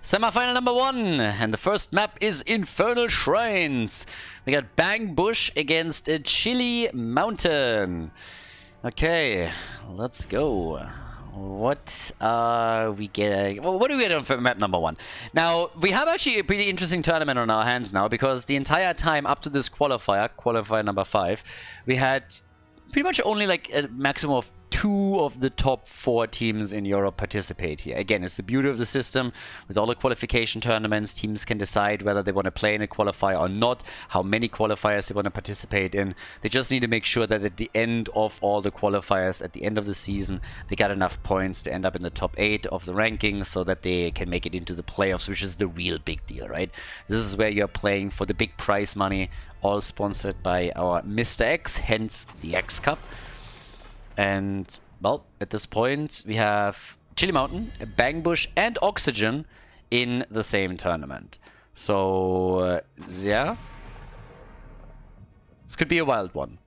Semi-final number 1, and the first map is Infernal Shrines. We got Bang Bush against Chili Mountain. Okay, let's go. What are we getting? Well, what do we get on for map number 1? Now, we have actually a pretty interesting tournament on our hands now, because the entire time up to this qualifier number 5, we had pretty much only like a maximum of 2 of the top 4 teams in Europe participate here. Again, it's the beauty of the system. With all the qualification tournaments, teams can decide whether they want to play in a qualifier or not, how many qualifiers they want to participate in. They just need to make sure that at the end of all the qualifiers, at the end of the season, they got enough points to end up in the top 8 of the rankings so that they can make it into the playoffs, which is the real big deal, right? This is where you're playing for the big prize money, all sponsored by our Mr. X, hence the X Cup. And, well, at this point, we have Chili Mountain, Bang Bush, and Oxygen in the same tournament. So, yeah. This could be a wild one.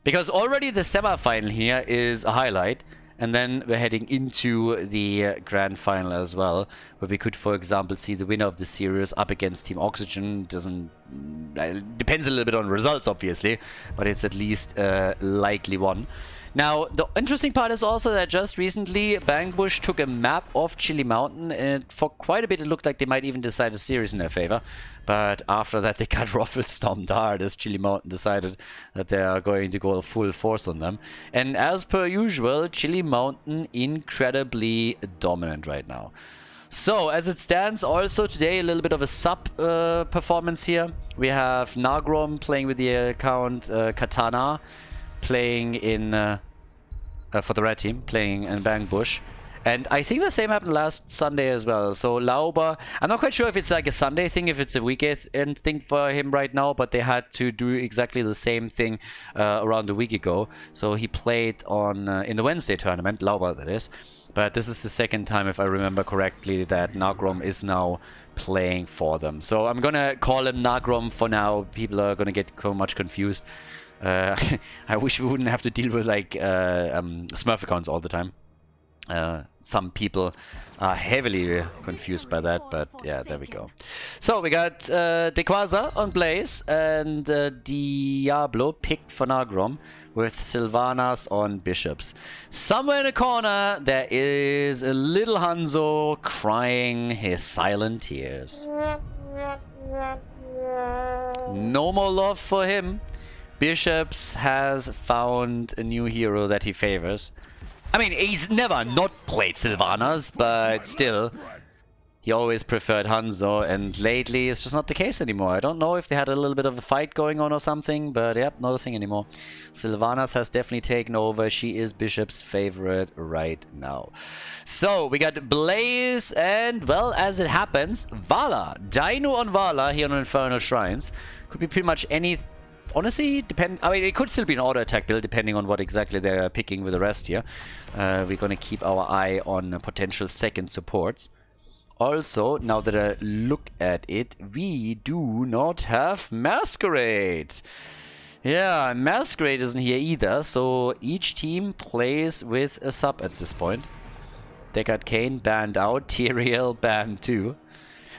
Because already the semi-final here is a highlight. And then we're heading into the grand final as well, where we could, for example, see the winner of the series up against Team Oxygen. Depends a little bit on results, obviously, but it's at least a likely one. Now, the interesting part is also that just recently, Bang Bush took a map off Chili Mountain, and for quite a bit it looked like they might even decide a series in their favor. But after that, they got ruffle stomped hard as Chili Mountain decided that they are going to go full force on them. And as per usual, Chili Mountain incredibly dominant right now. So, as it stands, also today a little bit of a sub performance here. We have Nagrom playing with the account Katana, playing in for the red team, playing in Bang Bush. And I think the same happened last Sunday as well. So Lauber, I'm not quite sure if it's like a Sunday thing, if it's a weekend thing for him right now, but they had to do exactly the same thing around a week ago. So he played on in the Wednesday tournament, Lauber that is. But this is the second time, if I remember correctly, that Nagrom is now playing for them. So I'm gonna call him Nagrom for now. People are gonna get so much confused. I wish we wouldn't have to deal with like Smurf accounts all the time. Some people are heavily confused by that, but yeah, there we go. So we got Dequaza on Blaze and Diablo picked for Nagrom with Sylvanas on Bishops. Somewhere in the corner there is a little Hanzo crying his silent tears. No more love for him. Bishops has found a new hero that he favors. I mean, he's never not played Sylvanas, but still, he always preferred Hanzo, and lately it's just not the case anymore. I don't know if they had a little bit of a fight going on or something, but yep, not a thing anymore. Sylvanas has definitely taken over. She is Bishop's favorite right now. So, we got Blaze, and, well, as it happens, Vala. Dino on Vala here on Infernal Shrines. Could be pretty much any... Honestly, I mean, it could still be an auto attack build depending on what exactly they're picking with the rest here. We're gonna keep our eye on potential second supports. Also, now that I look at it, we do not have Masquerade. Yeah, Masquerade isn't here either, so each team plays with a sub at this point. Deckard Cain banned out, Tyrael banned too.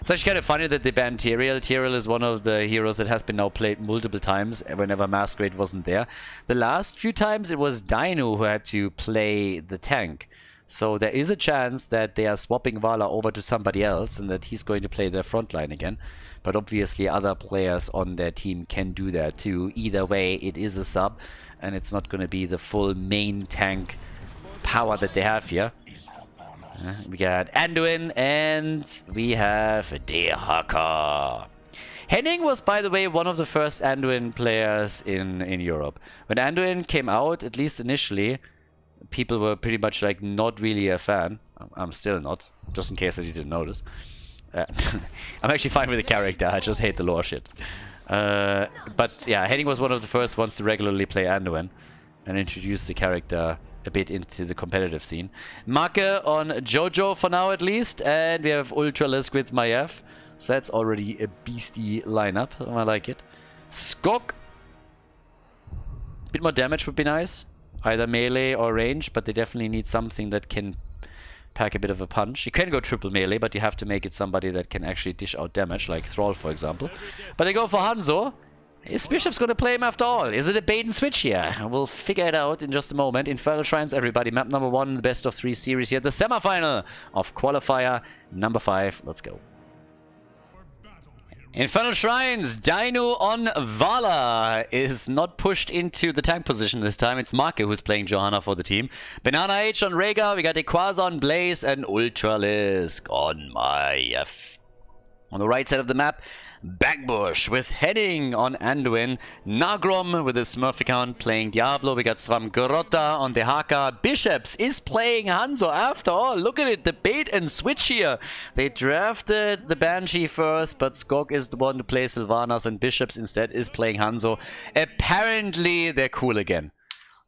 It's actually kind of funny that they banned Tyrael. Tyrael is one of the heroes that has been now played multiple times whenever Masquerade wasn't there. The last few times it was Dino who had to play the tank. So there is a chance that they are swapping Vala over to somebody else and that he's going to play their frontline again. But obviously other players on their team can do that too. Either way, it is a sub and it's not going to be the full main tank power that they have here. We got Anduin and we have Dehaka. Henning was, by the way, one of the first Anduin players in Europe. When Anduin came out, at least initially, people were pretty much like not really a fan. I'm still not, just in case you didn't notice. I'm actually fine with the character, I just hate the lore shit. But yeah, Henning was one of the first ones to regularly play Anduin and introduce the character a bit into the competitive scene. Make on Jojo for now at least, and we have Ultralisk with Maiev. So that's already a beastie lineup. I like it. Skok. Bit more damage would be nice. Either melee or range, but they definitely need something that can pack a bit of a punch. You can go triple melee, but you have to make it somebody that can actually dish out damage, like Thrall, for example. But they go for Hanzo. Is Bishop's going to play him after all? Is it a bait and switch here? We'll figure it out in just a moment. Infernal Shrines, everybody. Map number 1, the best of 3 series here. The semifinal of qualifier number 5. Let's go. Infernal Shrines, Dino on Vala is not pushed into the tank position this time. It's Marke who's playing Johanna for the team. Banana H on Rhaegar. We got Equaz on Blaze and Ultralisk on Maiev. On the right side of the map, Backbush with Heading on Anduin. Nagrom with his Smurf account playing Diablo. We got Svamgrotta on Dehaka. Bishops is playing Hanzo after all. Look at it, the bait and switch here. They drafted the Banshee first, but Skog is the one to play Sylvanas, and Bishops instead is playing Hanzo. Apparently they're cool again.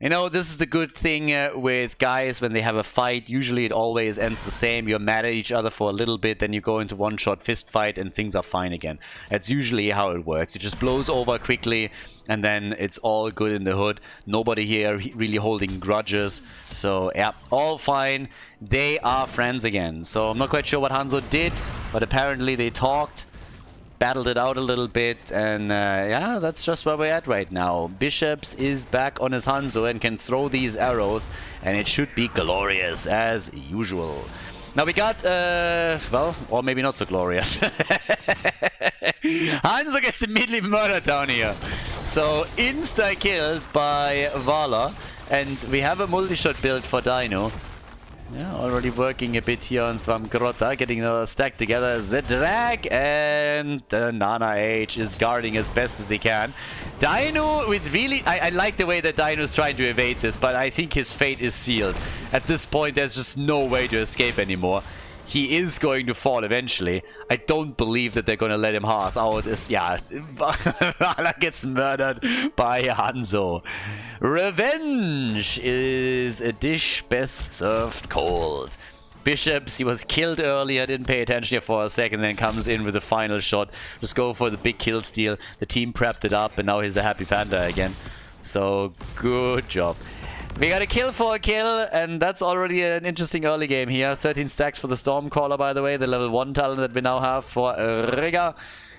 You know, this is the good thing with guys when they have a fight. Usually it always ends the same. You're mad at each other for a little bit, then you go into one-shot fist fight and things are fine again. That's usually how it works. It just blows over quickly and then it's all good in the hood. Nobody here really holding grudges. So, yeah, all fine. They are friends again. So I'm not quite sure what Hanzo did, but apparently they talked. Battled it out a little bit, and yeah, that's just where we're at right now. Bishops is back on his Hanzo and can throw these arrows, and it should be glorious as usual. Now we got, well, or maybe not so glorious. Hanzo gets immediately murdered down here. So, insta-killed by Vala, and we have a multi-shot build for Dino. Yeah, already working a bit here on Svamgrotta, getting another stack together. Zedrak and Nana H is guarding as best as they can. Dino with really... I like the way that Dino's trying to evade this, but I think his fate is sealed. At this point, there's just no way to escape anymore. He is going to fall eventually. I don't believe that they're going to let him hearth out. Yeah, Vala gets murdered by Hanzo. Revenge is a dish best served cold. Bishops, he was killed earlier, didn't pay attention here for a second, then comes in with the final shot. Just go for the big kill steal. The team prepped it up, and now he's a happy panda again. So, good job. We got a kill for a kill, and that's already an interesting early game here. 13 stacks for the Stormcaller, by the way, the level 1 talent that we now have for Rhaegar.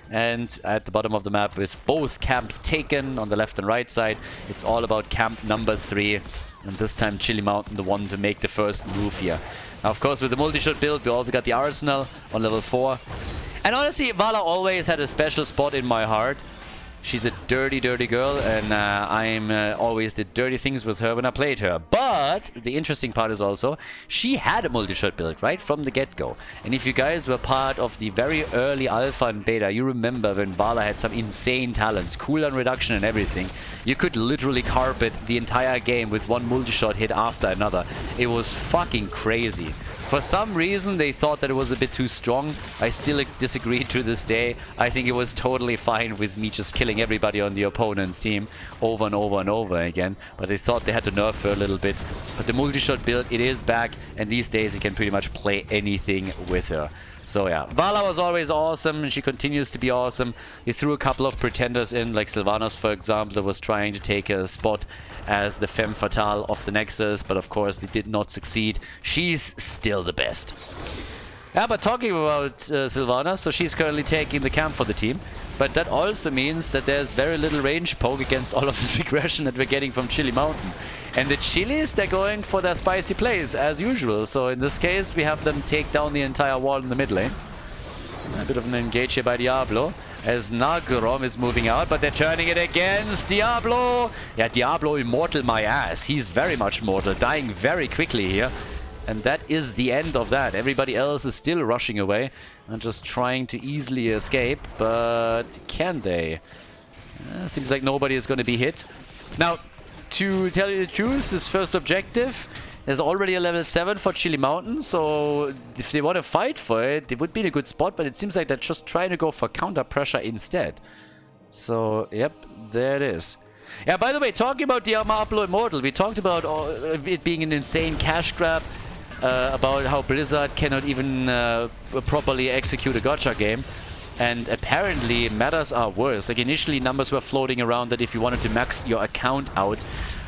And at the bottom of the map, with both camps taken on the left and right side, it's all about camp number 3. And this time Chili Mountain, the one to make the first move here. Now, of course, with the multi-shot build, we also got the Arsenal on level 4. And honestly, Vala always had a special spot in my heart. She's a dirty, dirty girl, and I'm always did dirty things with her when I played her. But the interesting part is also, she had a multi-shot build, right, from the get-go. And if you guys were part of the very early alpha and beta, you remember when Vala had some insane talents, cooldown reduction and everything. You could literally carpet the entire game with one multi-shot hit after another. It was fucking crazy. For some reason, they thought that it was a bit too strong. I still disagree to this day. I think it was totally fine with me just killing everybody on the opponent's team over and over and over again. But they thought they had to nerf her a little bit. But the multi-shot build, it is back. And these days, you can pretty much play anything with her. So yeah, Vala was always awesome, and she continues to be awesome. He threw a couple of pretenders in, like Sylvanas, for example, that was trying to take a spot as the femme fatale of the Nexus, but of course they did not succeed. She's still the best. Yeah, but talking about Sylvanas, so she's currently taking the camp for the team. But that also means that there's very little range poke against all of this aggression that we're getting from Chili Mountain. And the Chilis, they're going for their spicy plays, as usual. So in this case, we have them take down the entire wall in the mid lane. A bit of an engage here by Diablo, as Nagrom is moving out, but they're turning it against Diablo. Yeah, Diablo immortal my ass. He's very much mortal, dying very quickly here. And that is the end of that. Everybody else is still rushing away and just trying to easily escape. But can they? Seems like nobody is going to be hit. Now, to tell you the truth, this first objective, there's already a level 7 for Chili Mountain. So if they want to fight for it, it would be in a good spot. But it seems like they're just trying to go for counter pressure instead. So, yep, there it is. Yeah, by the way, talking about Diablo Immortal, we talked about it being an insane cash grab. About how Blizzard cannot even properly execute a gacha game. And apparently matters are worse. Like initially numbers were floating around that if you wanted to max your account out,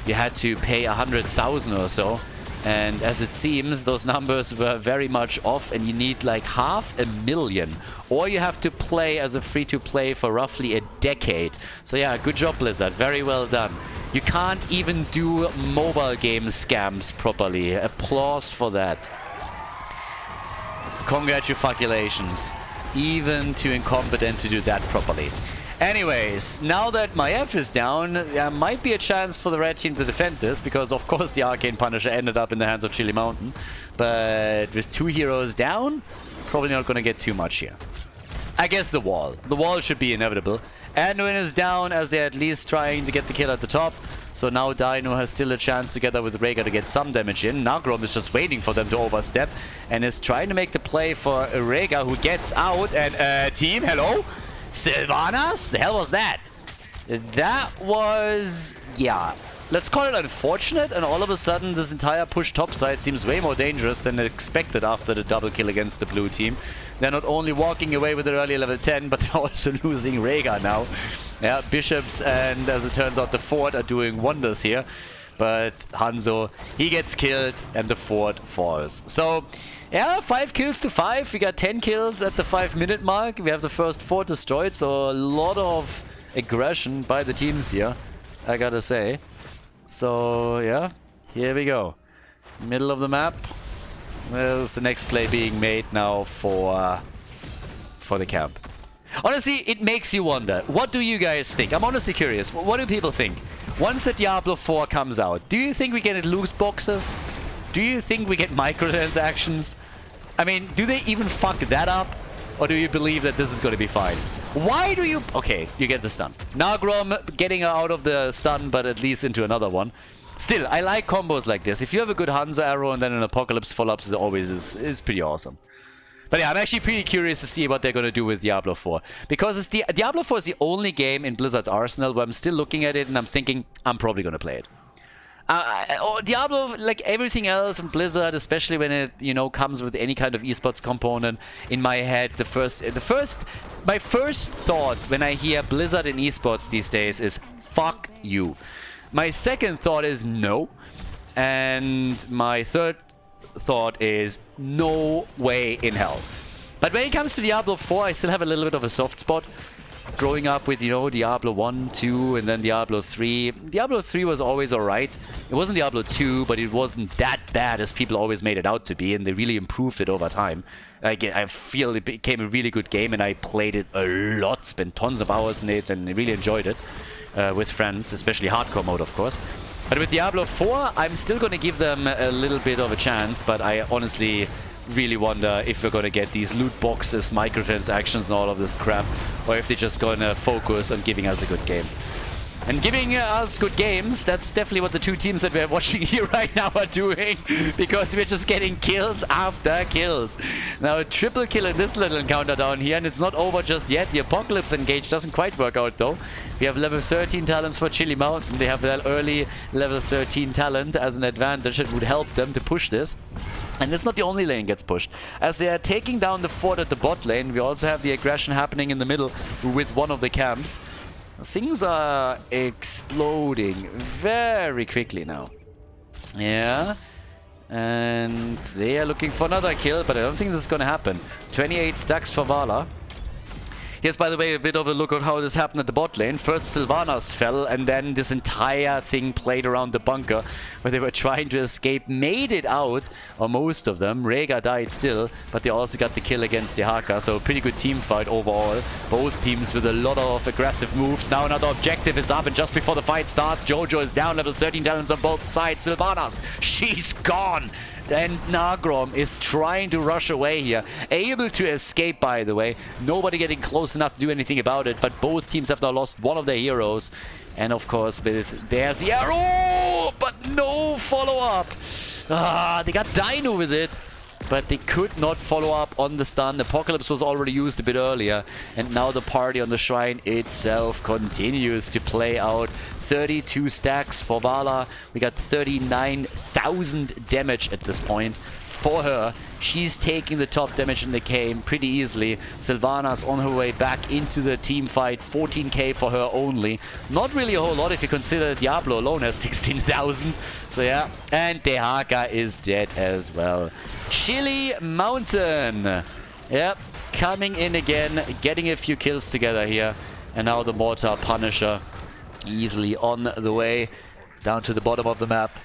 you had to pay 100,000 or so. And as it seems, those numbers were very much off, and you need like 500,000. Or you have to play as a free-to-play for roughly a decade. So yeah, good job, Blizzard. Very well done. You can't even do mobile game scams properly. Applause for that. Congratulations. Even too incompetent to do that properly. Anyways, now that my F is down, there might be a chance for the red team to defend this, because of course the Arcane Punisher ended up in the hands of Chili Mountain. But with 2 heroes down, probably not going to get too much here. I guess the wall. The wall should be inevitable. Anduin is down, as they're at least trying to get the kill at the top. So now Dino has still a chance together with Rhaegar to get some damage in. Nagrom is just waiting for them to overstep and is trying to make the play for Rhaegar, who gets out. And team, hello? Sylvanas? The hell was that? That was... yeah. Let's call it unfortunate, and all of a sudden this entire push topside seems way more dangerous than expected after the double kill against the blue team. They're not only walking away with their early level 10, but they're also losing Rhaegar now. Yeah, Bishops and, as it turns out, the Fort are doing wonders here. But Hanzo, he gets killed and the Fort falls. So, yeah, 5 kills to 5. We got 10 kills at the 5-minute mark. We have the first Fort destroyed, so a lot of aggression by the teams here, I gotta say. So, yeah, here we go. Middle of the map. There's the next play being made now for the camp. Honestly, it makes you wonder. What do you guys think? I'm honestly curious. What do people think? Once the Diablo 4 comes out, do you think we get loot boxes? Do you think we get microtransactions? I mean, do they even fuck that up? Or do you believe that this is going to be fine? Why do you... okay, you get the stun. Nagrom getting out of the stun, but at least into another one. Still, I like combos like this. If you have a good Hanzo arrow and then an Apocalypse follow-ups, it always is pretty awesome. But yeah, I'm actually pretty curious to see what they're going to do with Diablo 4. Because it's Diablo 4 is the only game in Blizzard's arsenal where I'm still looking at it and I'm thinking, I'm probably going to play it. Diablo, like everything else in Blizzard, especially when it, you know, comes with any kind of esports component, in my head, my first thought when I hear Blizzard in esports these days is, fuck you. My second thought is no. And my third thought is no way in hell. But when it comes to Diablo 4, I still have a little bit of a soft spot. Growing up with, you know, Diablo 1, 2, and then Diablo 3. Diablo 3 was always alright. It wasn't Diablo 2, but it wasn't that bad as people always made it out to be, and they really improved it over time. I feel it became a really good game, and I played it a lot, spent tons of hours in it, and really enjoyed it with friends, especially hardcore mode, of course. But with Diablo 4, I'm still going to give them a little bit of a chance, but I honestly really wonder if we're going to get these loot boxes, microtransactions, and all of this crap, or if they're just going to focus on giving us a good game. And giving us good games, that's definitely what the two teams that we're watching here right now are doing, because we're just getting kills after kills. Now, a triple kill in this little encounter down here, and it's not over just yet. The Apocalypse engage doesn't quite work out, though. We have level 13 talents for Chili Mountain. They have that early level 13 talent as an advantage that would help them to push this. And it's not the only lane gets pushed. As they are taking down the fort at the bot lane, we also have the aggression happening in the middle with one of the camps. Things are exploding very quickly now. Yeah. And they are looking for another kill, but I don't think this is going to happen. 28 stacks for Vala. Here's, by the way, a bit of a look at how this happened at the bot lane. First, Sylvanas fell, and then this entire thing played around the bunker, where they were trying to escape, made it out, or most of them. Rhaegar died still, but they also got the kill against the Haka, so a pretty good team fight overall. Both teams with a lot of aggressive moves. Now another objective is up, and just before the fight starts, Jojo is down, level 13 talents on both sides. Sylvanas, she's gone! And Nagrom is trying to rush away here. Able to escape, by the way. Nobody getting close enough to do anything about it, but both teams have now lost one of their heroes. And of course, there's the arrow! But no follow-up! They got Dino with it, but they could not follow up on the stun. Apocalypse was already used a bit earlier, and now the party on the shrine itself continues to play out. 32 stacks for Vala. We got 39,000 damage at this point for her. She's taking the top damage in the game pretty easily. Sylvana's on her way back into the team fight. 14k for her only. Not really a whole lot if you consider Diablo alone has 16,000. So yeah, and Dehaka is dead as well. Chili Mountain. Yep, coming in again, getting a few kills together here. And now the Mortar Punisher easily on the way down to the bottom of the map.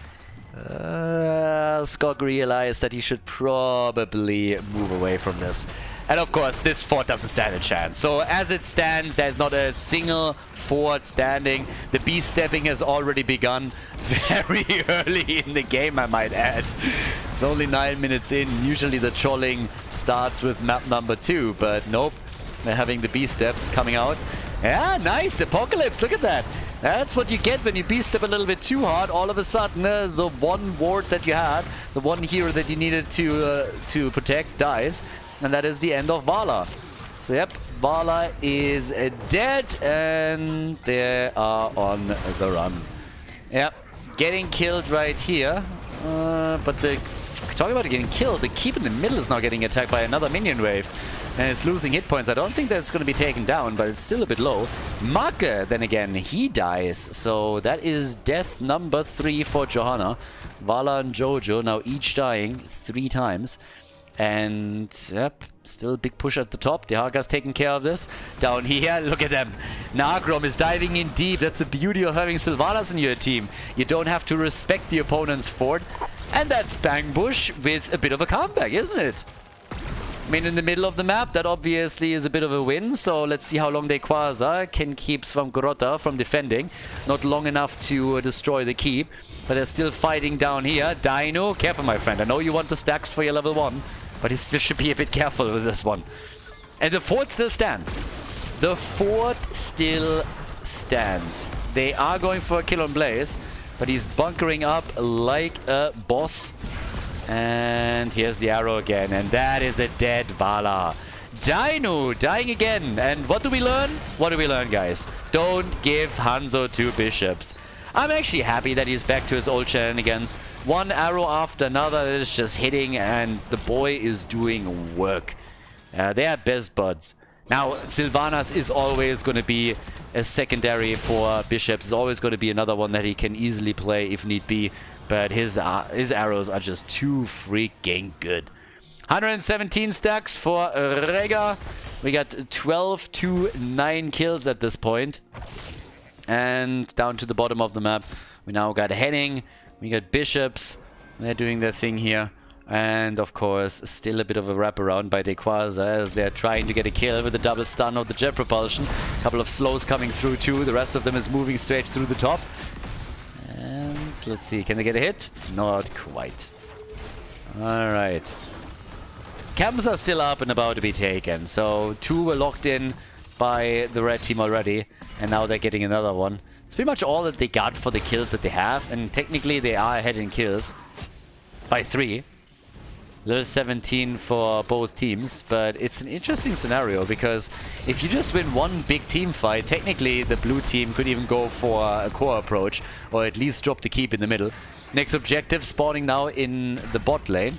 Skog realized that he should probably move away from this. And of course, this fort doesn't stand a chance. So as it stands, there's not a single fort standing. The beast stepping has already begun very early in the game, I might add. It's only 9 minutes in. Usually the trolling starts with map number 2, but nope. They're having the beast steps coming out. Yeah, nice. Apocalypse, look at that. That's what you get when you beast step a little bit too hard. All of a sudden, the one ward that you had, the one hero that you needed to protect, dies. And that is the end of Vala. So yep, Vala is dead and they are on the run. Yep, getting killed right here. But talking about getting killed, the keep in the middle is now getting attacked by another minion wave. And it's losing hit points. I don't think that's going to be taken down, but it's still a bit low. Make, then again, he dies. So that is death number 3 for Johanna. Vala and Jojo now each dying 3 times. And, yep, still a big push at the top. Dehaka's taking care of this. Down here, look at them. Nagrom is diving in deep. That's the beauty of having Sylvanas in your team. You don't have to respect the opponent's fort. And that's Bang Bush with a bit of a comeback, isn't it? I mean, in the middle of the map, that obviously is a bit of a win. So let's see how long Quasar can keep Svamgrota from defending. Not long enough to destroy the keep. But they're still fighting down here. Dino, careful, my friend. I know you want the stacks for your level 1. But he still should be a bit careful with this one. And the fort still stands. The fort still stands. They are going for a kill on Blaze. But he's bunkering up like a boss. And here's the arrow again. And that is a dead Vala. Dino dying again. And what do we learn? What do we learn, guys? Don't give Hanzo 2 bishops. I'm actually happy that he's back to his old shenanigans. One arrow after another is just hitting, and the boy is doing work. They are best buds. Now, Sylvanas is always going to be a secondary for bishops. It's always going to be another one that he can easily play if need be. But his arrows are just too freaking good. 117 stacks for Rega. We got 12 to 9 kills at this point. And down to the bottom of the map, we now got Henning, we got Bishops, they're doing their thing here. And of course, still a bit of a wraparound by Quasar as they're trying to get a kill with the double stun of the jet propulsion. A couple of slows coming through too, the rest of them is moving straight through the top. And let's see, can they get a hit? Not quite. Alright. Camps are still up and about to be taken, so 2 were locked in by the red team already. And now they're getting another one. It's pretty much all that they got for the kills that they have. And technically they are ahead in kills. By 3. Little 17 for both teams. But it's an interesting scenario. Because if you just win one big team fight, technically the blue team could even go for a core approach. Or at least drop the keep in the middle. Next objective spawning now in the bot lane.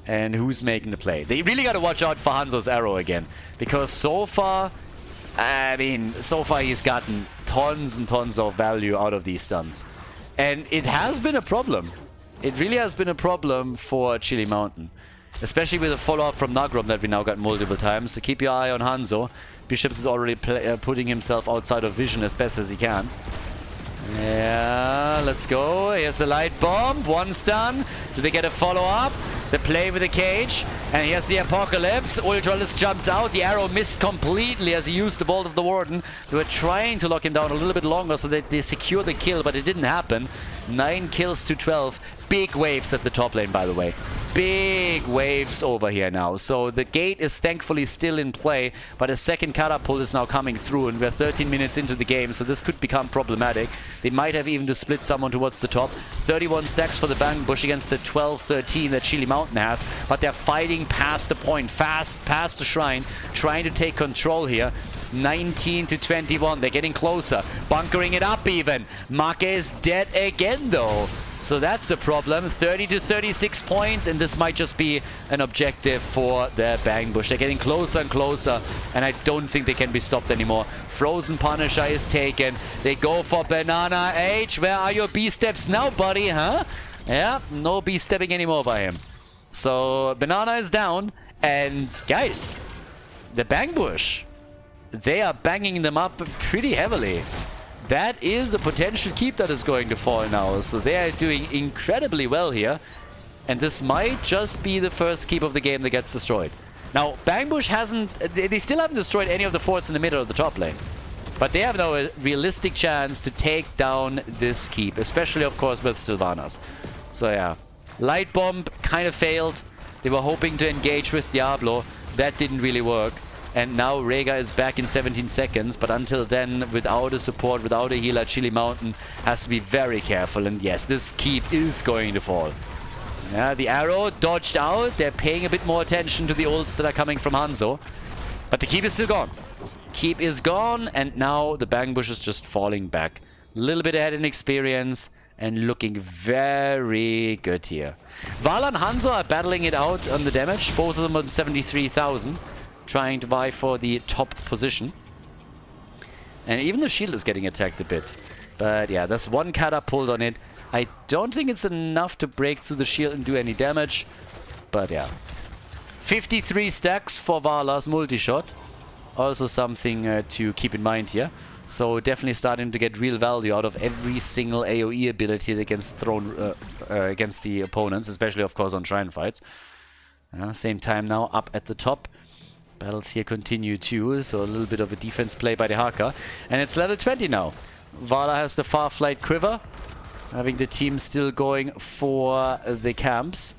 And who's making the play? They really got to watch out for Hanzo's arrow again. Because so far... I mean, so far he's gotten tons and tons of value out of these stuns. And it has been a problem. It really has been a problem for Chili Mountain. Especially with a follow-up from Nagrom that we now got multiple times. So keep your eye on Hanzo. Bishops is already putting himself outside of vision as best as he can. Yeah, let's go. Here's the light bomb. 1 stun. Do they get a follow-up? The play with the cage. And here's the Apocalypse. Ultralis jumped out. The arrow missed completely as he used the Bolt of the Warden. They were trying to lock him down a little bit longer so that they secure the kill, but it didn't happen. 9 kills to 12. Big waves at the top lane, by the way. Big waves over here now. So the gate is thankfully still in play, but a second catapult is now coming through, and we're 13 minutes into the game, so this could become problematic. They might have even to split someone towards the top. 31 stacks for the Bang Bush against the 12-13 that Chili Mountain has, but they're fighting past the point, fast past the shrine, trying to take control here. 19 to 21. They're getting closer. Bunkering it up even. Make is dead again though. So that's a problem. 30 to 36 points, and this might just be an objective for the Bang Bush. They're getting closer and closer, and I don't think they can be stopped anymore. Frozen Punisher is taken. They go for Banana H. Where are your B-steps now, buddy, huh? Yeah, no B-stepping anymore by him. So Banana is down, and guys, the Bang Bush, they are banging them up pretty heavily. That is a potential keep that is going to fall now. So they are doing incredibly well here. And this might just be the first keep of the game that gets destroyed. Now, Bang Bush hasn't... They still haven't destroyed any of the forts in the middle of the top lane. But they have now a realistic chance to take down this keep. Especially, of course, with Sylvanas. So, yeah. Light Bomb kind of failed. They were hoping to engage with Diablo. That didn't really work. And now Rhaegar is back in 17 seconds. But until then, without a support, without a healer, Chili Mountain has to be very careful. And yes, this keep is going to fall. Yeah, the arrow dodged out. They're paying a bit more attention to the ults that are coming from Hanzo. But the keep is still gone. Keep is gone. And now the Bang Bush is just falling back. A little bit ahead in experience. And looking very good here. Vala and Hanzo are battling it out on the damage. Both of them on 73,000. Trying to vie for the top position. And even the shield is getting attacked a bit. But yeah, there's one catapult on it. I don't think it's enough to break through the shield and do any damage. But yeah. 53 stacks for Vala's multi-shot. Also something to keep in mind here. So definitely starting to get real value out of every single AoE ability that gets thrown against the opponents. Especially, of course, on Shrine fights. Same time now up at the top. Battles here continue too, so a little bit of a defense play by the Haka. And it's level 20 now. Vala has the Farflight Quiver, having the team still going for the camps.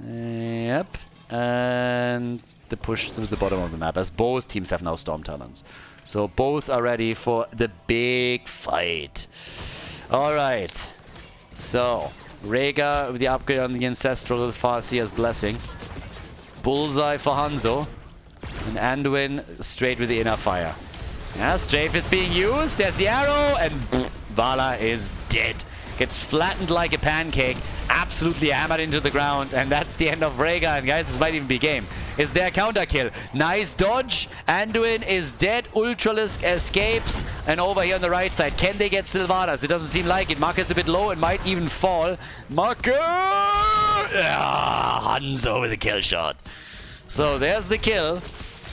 Yep. And the push through the bottom of the map, as both teams have now Storm Talons. So both are ready for the big fight. Alright. So, Rhaegar with the upgrade on the Ancestral Farseer's Blessing. Bullseye for Hanzo. And Anduin straight with the Inner Fire. Yeah, Strafe is being used. There's the arrow, and Vala is dead. Gets flattened like a pancake. Absolutely hammered into the ground. And that's the end of Rhaegar. And guys, this might even be game. Is there a counter kill? Nice dodge. Anduin is dead. Ultralisk escapes. And over here on the right side, can they get Sylvanas? It doesn't seem like it. Marcus a bit low and might even fall. Marcus! Hanzo with a kill shot. So there's the kill.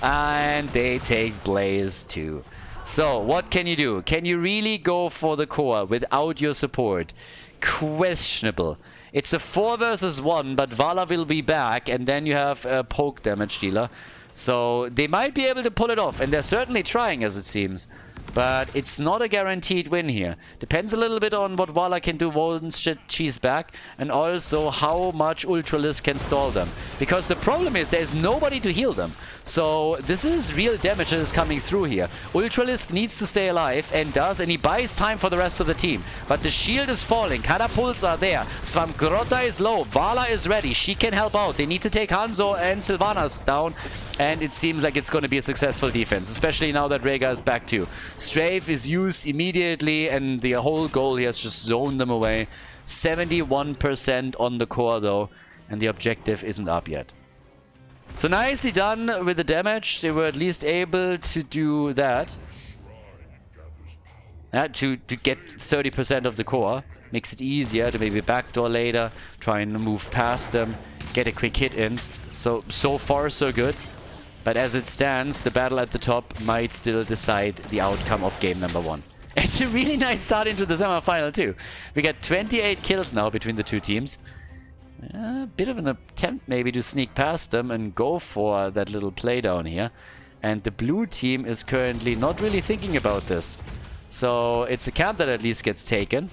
And they take Blaze too. So what can you do? Can you really go for the core without your support? Questionable. It's a 4 versus 1, but Vala will be back, and then you have a poke damage dealer. So they might be able to pull it off, and they're certainly trying, as it seems. But it's not a guaranteed win here. Depends a little bit on what Vala can do once she's back, and also how much Ultralisk can stall them. Because the problem is there's nobody to heal them. So this is real damage that is coming through here. Ultralisk needs to stay alive, and does, and he buys time for the rest of the team. But the shield is falling, catapults are there, Svamgrota is low, Vala is ready, she can help out. They need to take Hanzo and Sylvanas down, and it seems like it's going to be a successful defense, especially now that Rhaegar is back too. Strafe is used immediately, and the whole goal here is just zone them away. 71% on the core though, and the objective isn't up yet. So nicely done with the damage. They were at least able to do that. To get 30% of the core. Makes it easier to maybe backdoor later, try and move past them, get a quick hit in. So far so good. But as it stands, the battle at the top might still decide the outcome of game number 1. It's a really nice start into the semi-final too. We got 28 kills now between the two teams. A bit of an attempt maybe to sneak past them and go for that little play down here. And the blue team is currently not really thinking about this. So it's a camp that at least gets taken.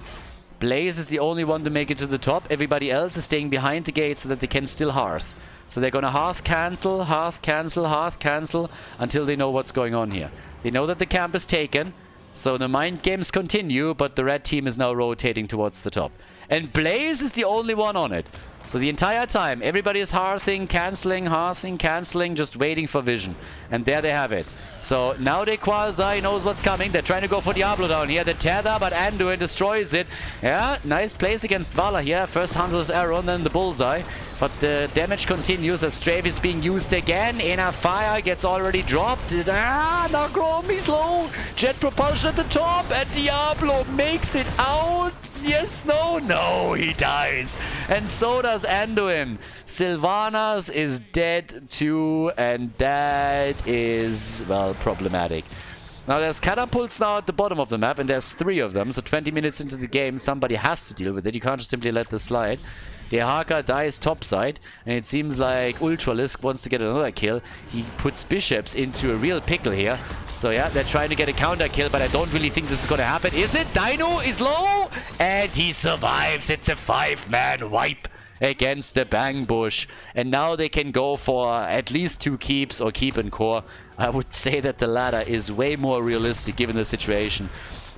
Blaze is the only one to make it to the top. Everybody else is staying behind the gate so that they can still hearth. So they're going to hearth cancel, hearth cancel, hearth cancel until they know what's going on here. They know that the camp is taken. So the mind games continue, but the red team is now rotating towards the top. And Blaze is the only one on it. So the entire time, everybody is hearthing, cancelling, just waiting for vision. And there they have it. So now the Quasi knows what's coming. They're trying to go for Diablo down here. The tether, but Anduin destroys it. Yeah, nice place against Vala here. First Hanzo's arrow and then the bullseye. But the damage continues as Strafe is being used again. Inner Fire gets already dropped. Now Gromi's low. Jet propulsion at the top. And Diablo makes it out. Yes, no, he dies. And so does Anduin. Sylvanas is dead too, and that is, well, problematic. Now there's catapults now at the bottom of the map, and there's 3 of them, so 20 minutes into the game, somebody has to deal with it. You can't just simply let this slide. Dehaka dies topside, and it seems like Ultralisk wants to get another kill. He puts bishops into a real pickle here. So yeah, they're trying to get a counter kill, but I don't really think this is gonna happen. Is it? Dino is low, and he survives. It's a 5-man wipe against the Bang Bush. And now they can go for at least 2 keeps or keep and core. I would say that the latter is way more realistic given the situation.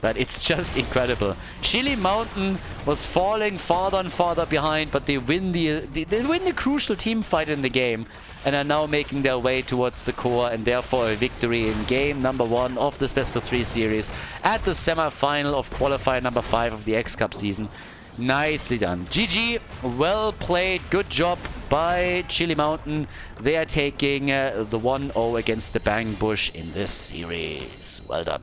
But it's just incredible. Chili Mountain was falling farther and farther behind, but they win the crucial team fight in the game and are now making their way towards the core, and therefore a victory in game number 1 of this best of 3 series at the semi-final of qualifier number 5 of the X Cup season. Nicely done. GG, well played, good job by Chili Mountain. They are taking the 1-0 against the Bang Bush in this series. Well done.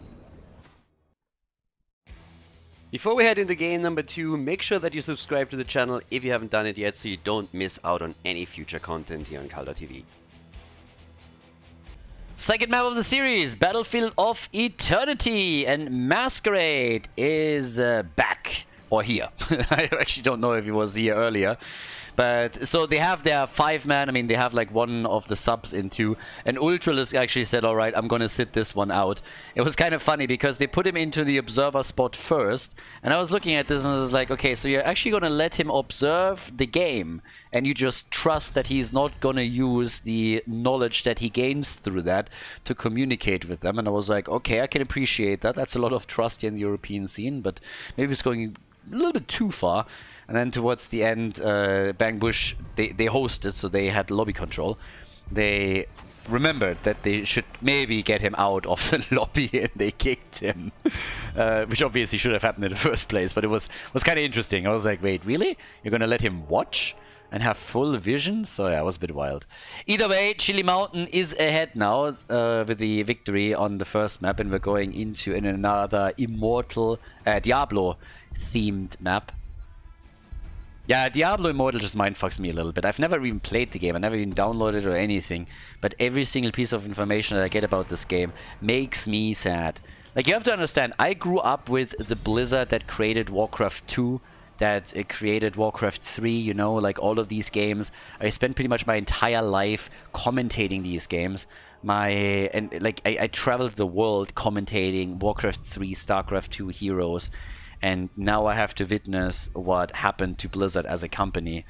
Before we head into game number 2, make sure that you subscribe to the channel if you haven't done it yet so you don't miss out on any future content here on Khaldor TV. Second map of the series, Battlefield of Eternity, and Masquerade is back. Or here. I actually don't know if he was here earlier. But, so they have their 5-man, I mean, they have like one of the subs in 2. And Ultralisk actually said, alright, I'm gonna sit this one out. It was kind of funny because they put him into the observer spot first. And I was looking at this and I was like, okay, so you're actually gonna let him observe the game. And you just trust that he's not gonna use the knowledge that he gains through that to communicate with them. And I was like, okay, I can appreciate that. That's a lot of trust in the European scene, but maybe it's going a little bit too far. And then towards the end, Bang Bush, they hosted, so they had lobby control. They remembered that they should maybe get him out of the lobby, and they kicked him. Which obviously should have happened in the first place, but it was kind of interesting. I was like, wait, really? You're gonna let him watch and have full vision? So yeah, it was a bit wild. Either way, Chili Mountain is ahead now with the victory on the first map, and we're going into another Immortal Diablo-themed map. Yeah, Diablo Immortal just mindfucks me a little bit. I've never even played the game, I never even downloaded it or anything, but every single piece of information that I get about this game makes me sad. Like, you have to understand, I grew up with the Blizzard that created Warcraft 2, that created Warcraft 3, you know, like all of these games. I spent pretty much my entire life commentating these games. I traveled the world commentating Warcraft 3, StarCraft 2 heroes. And now I have to witness what happened to Blizzard as a company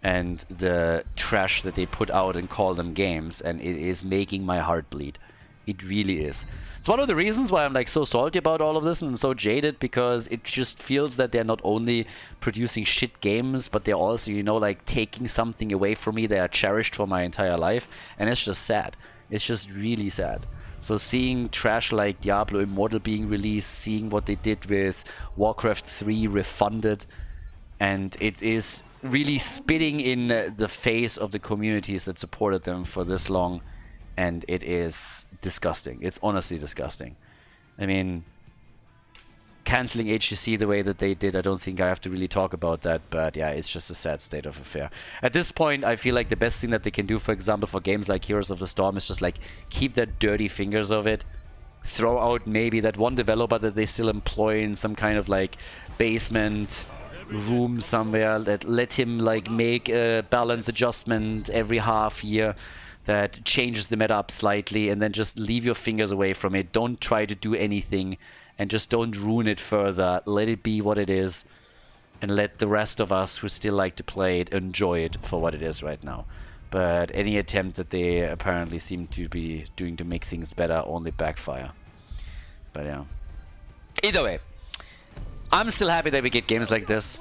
and the trash that they put out and call them games, and it is making my heart bleed. It really is. It's one of the reasons why I'm like so salty about all of this and so jaded, because it just feels that they're not only producing shit games, but they're also, you know, like taking something away from me that I cherished for my entire life, and it's just sad. It's just really sad. So seeing trash like Diablo Immortal being released, seeing what they did with Warcraft 3 refunded, and it is really spitting in the face of the communities that supported them for this long, and it is disgusting. It's honestly disgusting. I mean, cancelling HGC the way that they did, I don't think I have to really talk about that, but yeah, it's just a sad state of affair. At this point, I feel like the best thing that they can do, for example, for games like Heroes of the Storm, is just like keep their dirty fingers of it, throw out maybe that one developer that they still employ in some kind of like basement room somewhere, that let him like make a balance adjustment every half year that changes the meta up slightly, and then just leave your fingers away from it. Don't try to do anything, and just don't ruin it further. Let it be what it is, and let the rest of us who still like to play it enjoy it for what it is right now. But any attempt that they apparently seem to be doing to make things better only backfire. But yeah. Either way, I'm still happy that we get games like this.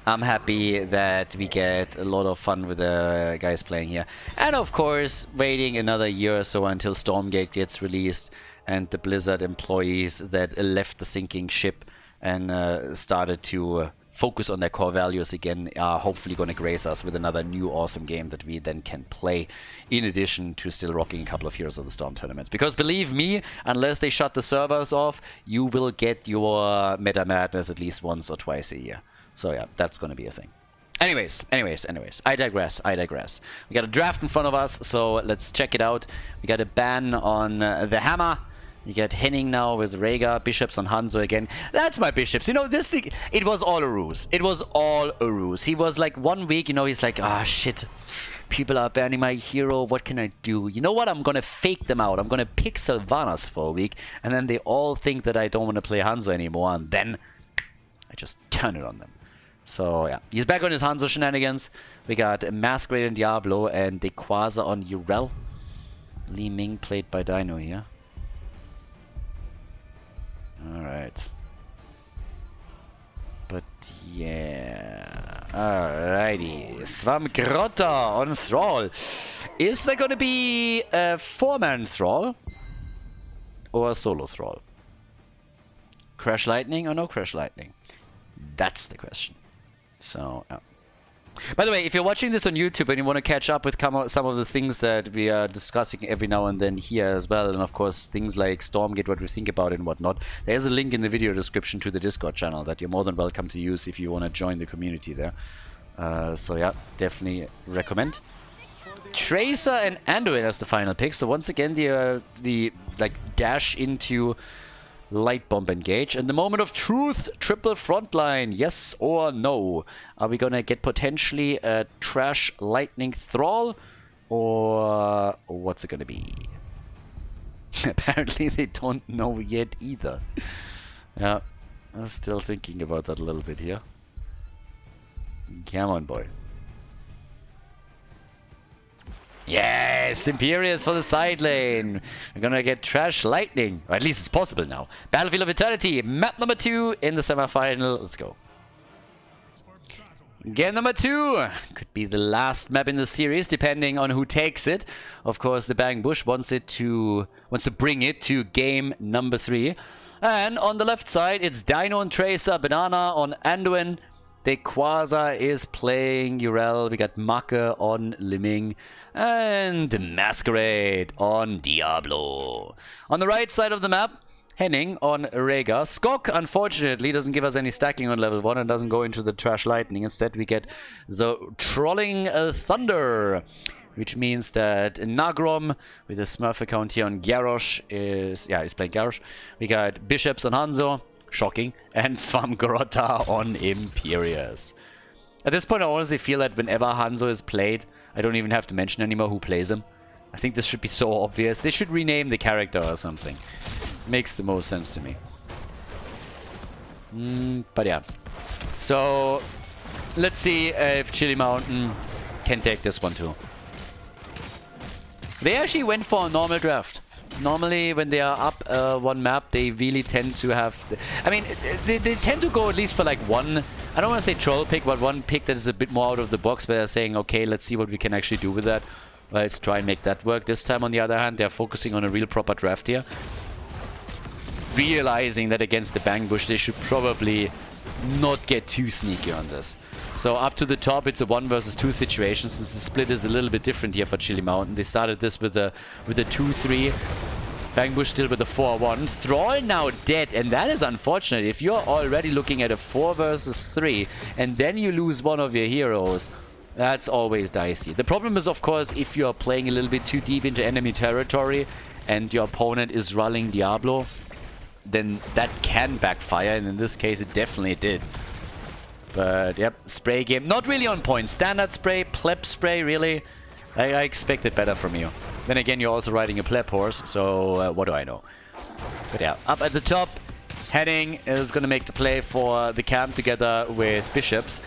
I'm happy that we get a lot of fun with the guys playing here. And of course, waiting another year or so until Stormgate gets released and the Blizzard employees that left the sinking ship and started to focus on their core values again are hopefully going to grace us with another new awesome game that we then can play, in addition to still rocking a couple of Heroes of the Storm tournaments. Because believe me, unless they shut the servers off, you will get your Meta Madness at least once or twice a year. So yeah, that's going to be a thing. Anyways, I digress. We got a draft in front of us, so let's check it out. We got a ban on the Hammer. You get Henning now with Rhaegar, Bishops on Hanzo again. That's my Bishops. You know, this thing, it was all a ruse. It was all a ruse. He was like 1 week, you know, he's like, ah, shit. People are banning my hero. What can I do? You know what? I'm going to fake them out. I'm going to pick Sylvanas for a week. And then they all think that I don't want to play Hanzo anymore. And then I just turn it on them. So, yeah. He's back on his Hanzo shenanigans. We got Masquerade and Diablo and Dequaza on Urel. Li Ming played by Dino here. Alright. But yeah. Alrighty. Svamgrotta on Thrall. Is there gonna be a 4-man Thrall? Or a solo Thrall? Crash Lightning or no Crash Lightning? That's the question. So, yeah. By the way, if you're watching this on YouTube and you want to catch up with some of the things that we are discussing every now and then here as well, and of course things like Stormgate, what we think about it and whatnot, there's a link in the video description to the Discord channel that you're more than welcome to use if you want to join the community there. So yeah, definitely recommend. Tracer and Anduin as the final pick. So once again, the like dash into Light Bomb engage. And the moment of truth, triple frontline, yes or no? Are we gonna get potentially a Trash Lightning Thrall? Or what's it gonna be? Apparently they don't know yet either. Yeah, I'm still thinking about that a little bit here. Come on, boy. Yes, Imperius for the side lane. We're gonna get Trash Lightning. Or at least it's possible now. Battlefield of Eternity, map number 2 in the semifinal. Let's go. Game number 2 could be the last map in the series, depending on who takes it. Of course, the Bang Bush wants to bring it to game number 3. And on the left side, it's Dino and Tracer, Banana on Anduin. Dequaza is playing Urel. We got Maka on Liming. And Masquerade on Diablo. On the right side of the map, Henning on Rhaegar. Skok, unfortunately, doesn't give us any stacking on level 1 and doesn't go into the Trash Lightning. Instead, we get the Trolling Thunder, which means that Nagrom, with a Smurf account here on Garrosh, he's playing Garrosh. We got Bishops on Hanzo, shocking, and Svamgrotta on Imperius. At this point, I honestly feel that whenever Hanzo is played, I don't even have to mention anymore who plays him. I think this should be so obvious. They should rename the character or something. Makes the most sense to me. But yeah. So, let's see if Chili Mountain can take this one too. They actually went for a normal draft. Normally, when they are up one map, they really tend to have... I mean, they tend to go at least for like one... I don't want to say troll pick, but one pick that is a bit more out of the box, where they're saying, okay, let's see what we can actually do with that. Let's try and make that work. This time, on the other hand, they're focusing on a real proper draft here. Realizing that against the Bang Bush, they should probably not get too sneaky on this. So up to the top, it's a 1 versus 2 situation, since the split is a little bit different here for Chili Mountain. They started this with a 2-3. Bang Bush still with a 4-1. Thrall now dead, and that is unfortunate. If you're already looking at a 4 versus 3, and then you lose one of your heroes, that's always dicey. The problem is, of course, if you're playing a little bit too deep into enemy territory, and your opponent is rolling Diablo, then that can backfire, and in this case it definitely did. But yep, spray game, not really on point. Standard spray, pleb spray, really? I expected better from you. Then again, you're also riding a pleb horse, so what do I know? But yeah, up at the top, Henning is going to make the play for the camp together with Bishops.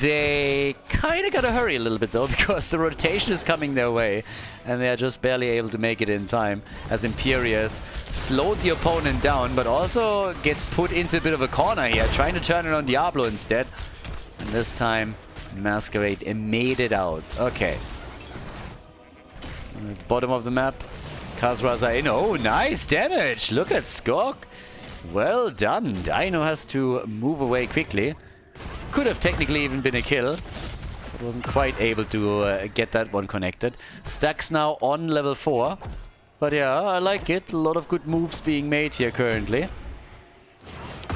They kind of got to hurry a little bit though, because the rotation is coming their way, and they are just barely able to make it in time, as Imperius slowed the opponent down, but also gets put into a bit of a corner here, trying to turn it on Diablo instead. And this time, Masquerade made it out. Okay. Bottom of the map. Kazraza in. Oh, nice damage! Look at Skog. Well done. Dino has to move away quickly. Could have technically even been a kill, but wasn't quite able to get that one connected. Stacks now on level 4. But yeah, I like it. A lot of good moves being made here currently.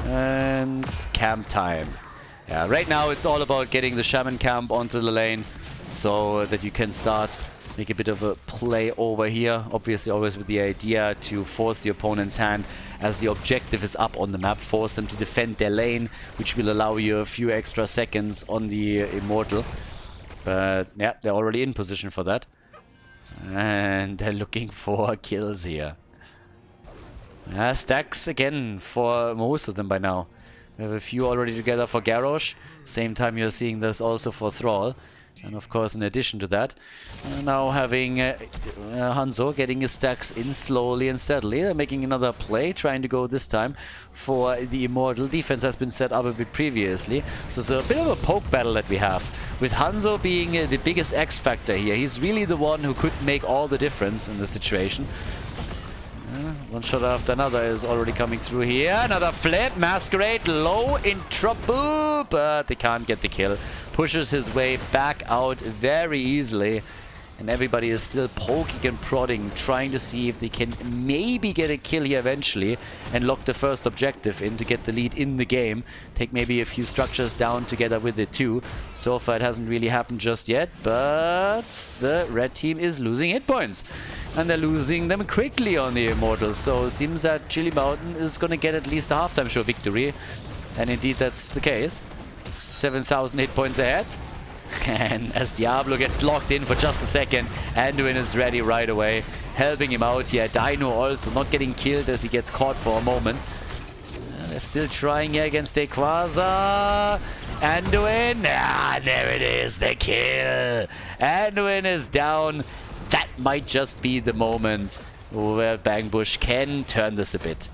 And camp time. Yeah, right now it's all about getting the Shaman camp onto the lane so that you can start make a bit of a play over here. Obviously always with the idea to force the opponent's hand as the objective is up on the map. Force them to defend their lane, which will allow you a few extra seconds on the Immortal. But yeah, they're already in position for that. And they're looking for kills here. Stacks again for most of them by now. We have a few already together for Garrosh. Same time you're seeing this also for Thrall. And of course, in addition to that, now having Hanzo getting his stacks in slowly and steadily. They're making another play, trying to go this time for the Immortal. Defense has been set up a bit previously. So it's a bit of a poke battle that we have. With Hanzo being the biggest X factor here. He's really the one who could make all the difference in this situation. One shot after another is already coming through here. Another flip. Masquerade low in trouble, but they can't get the kill. Pushes his way back out very easily. And everybody is still poking and prodding, trying to see if they can maybe get a kill here eventually and lock the first objective in to get the lead in the game. Take maybe a few structures down together with it too. So far it hasn't really happened just yet, but the red team is losing hit points. And they're losing them quickly on the Immortals. So it seems that Chili Mountain is going to get at least a halftime show victory. And indeed that's the case. 7,000 hit points ahead. And as Diablo gets locked in for just a second, Anduin is ready right away, helping him out here. Dino also not getting killed as he gets caught for a moment. They're still trying here against Equaza. Anduin, there it is, the kill. Anduin is down. That might just be the moment where Bangbush can turn this a bit.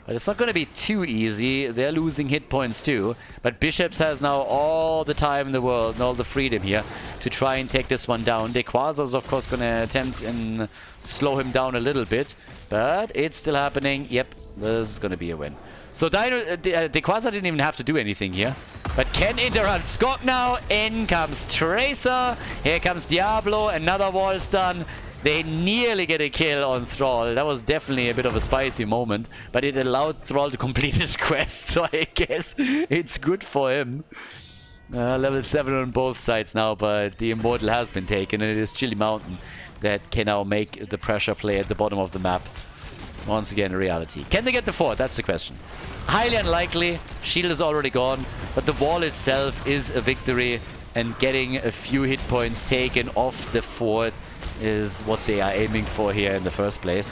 But it's not going to be too easy. They're losing hit points too. But Bishops has now all the time in the world and all the freedom here to try and take this one down. Dequaza is of course going to attempt and slow him down a little bit. But it's still happening. Yep, this is going to be a win. So Dequaza didn't even have to do anything here. But can interrupt Skog now. In comes Tracer. Here comes Diablo. Another wall stun. They nearly get a kill on Thrall. That was definitely a bit of a spicy moment. But it allowed Thrall to complete his quest. So I guess it's good for him. Level 7 on both sides now. But the Immortal has been taken. And it is Chili Mountain that can now make the pressure play at the bottom of the map. Once again, a reality. Can they get the fort? That's the question. Highly unlikely. Shield is already gone. But the wall itself is a victory. And getting a few hit points taken off the fort is what they are aiming for here in the first place.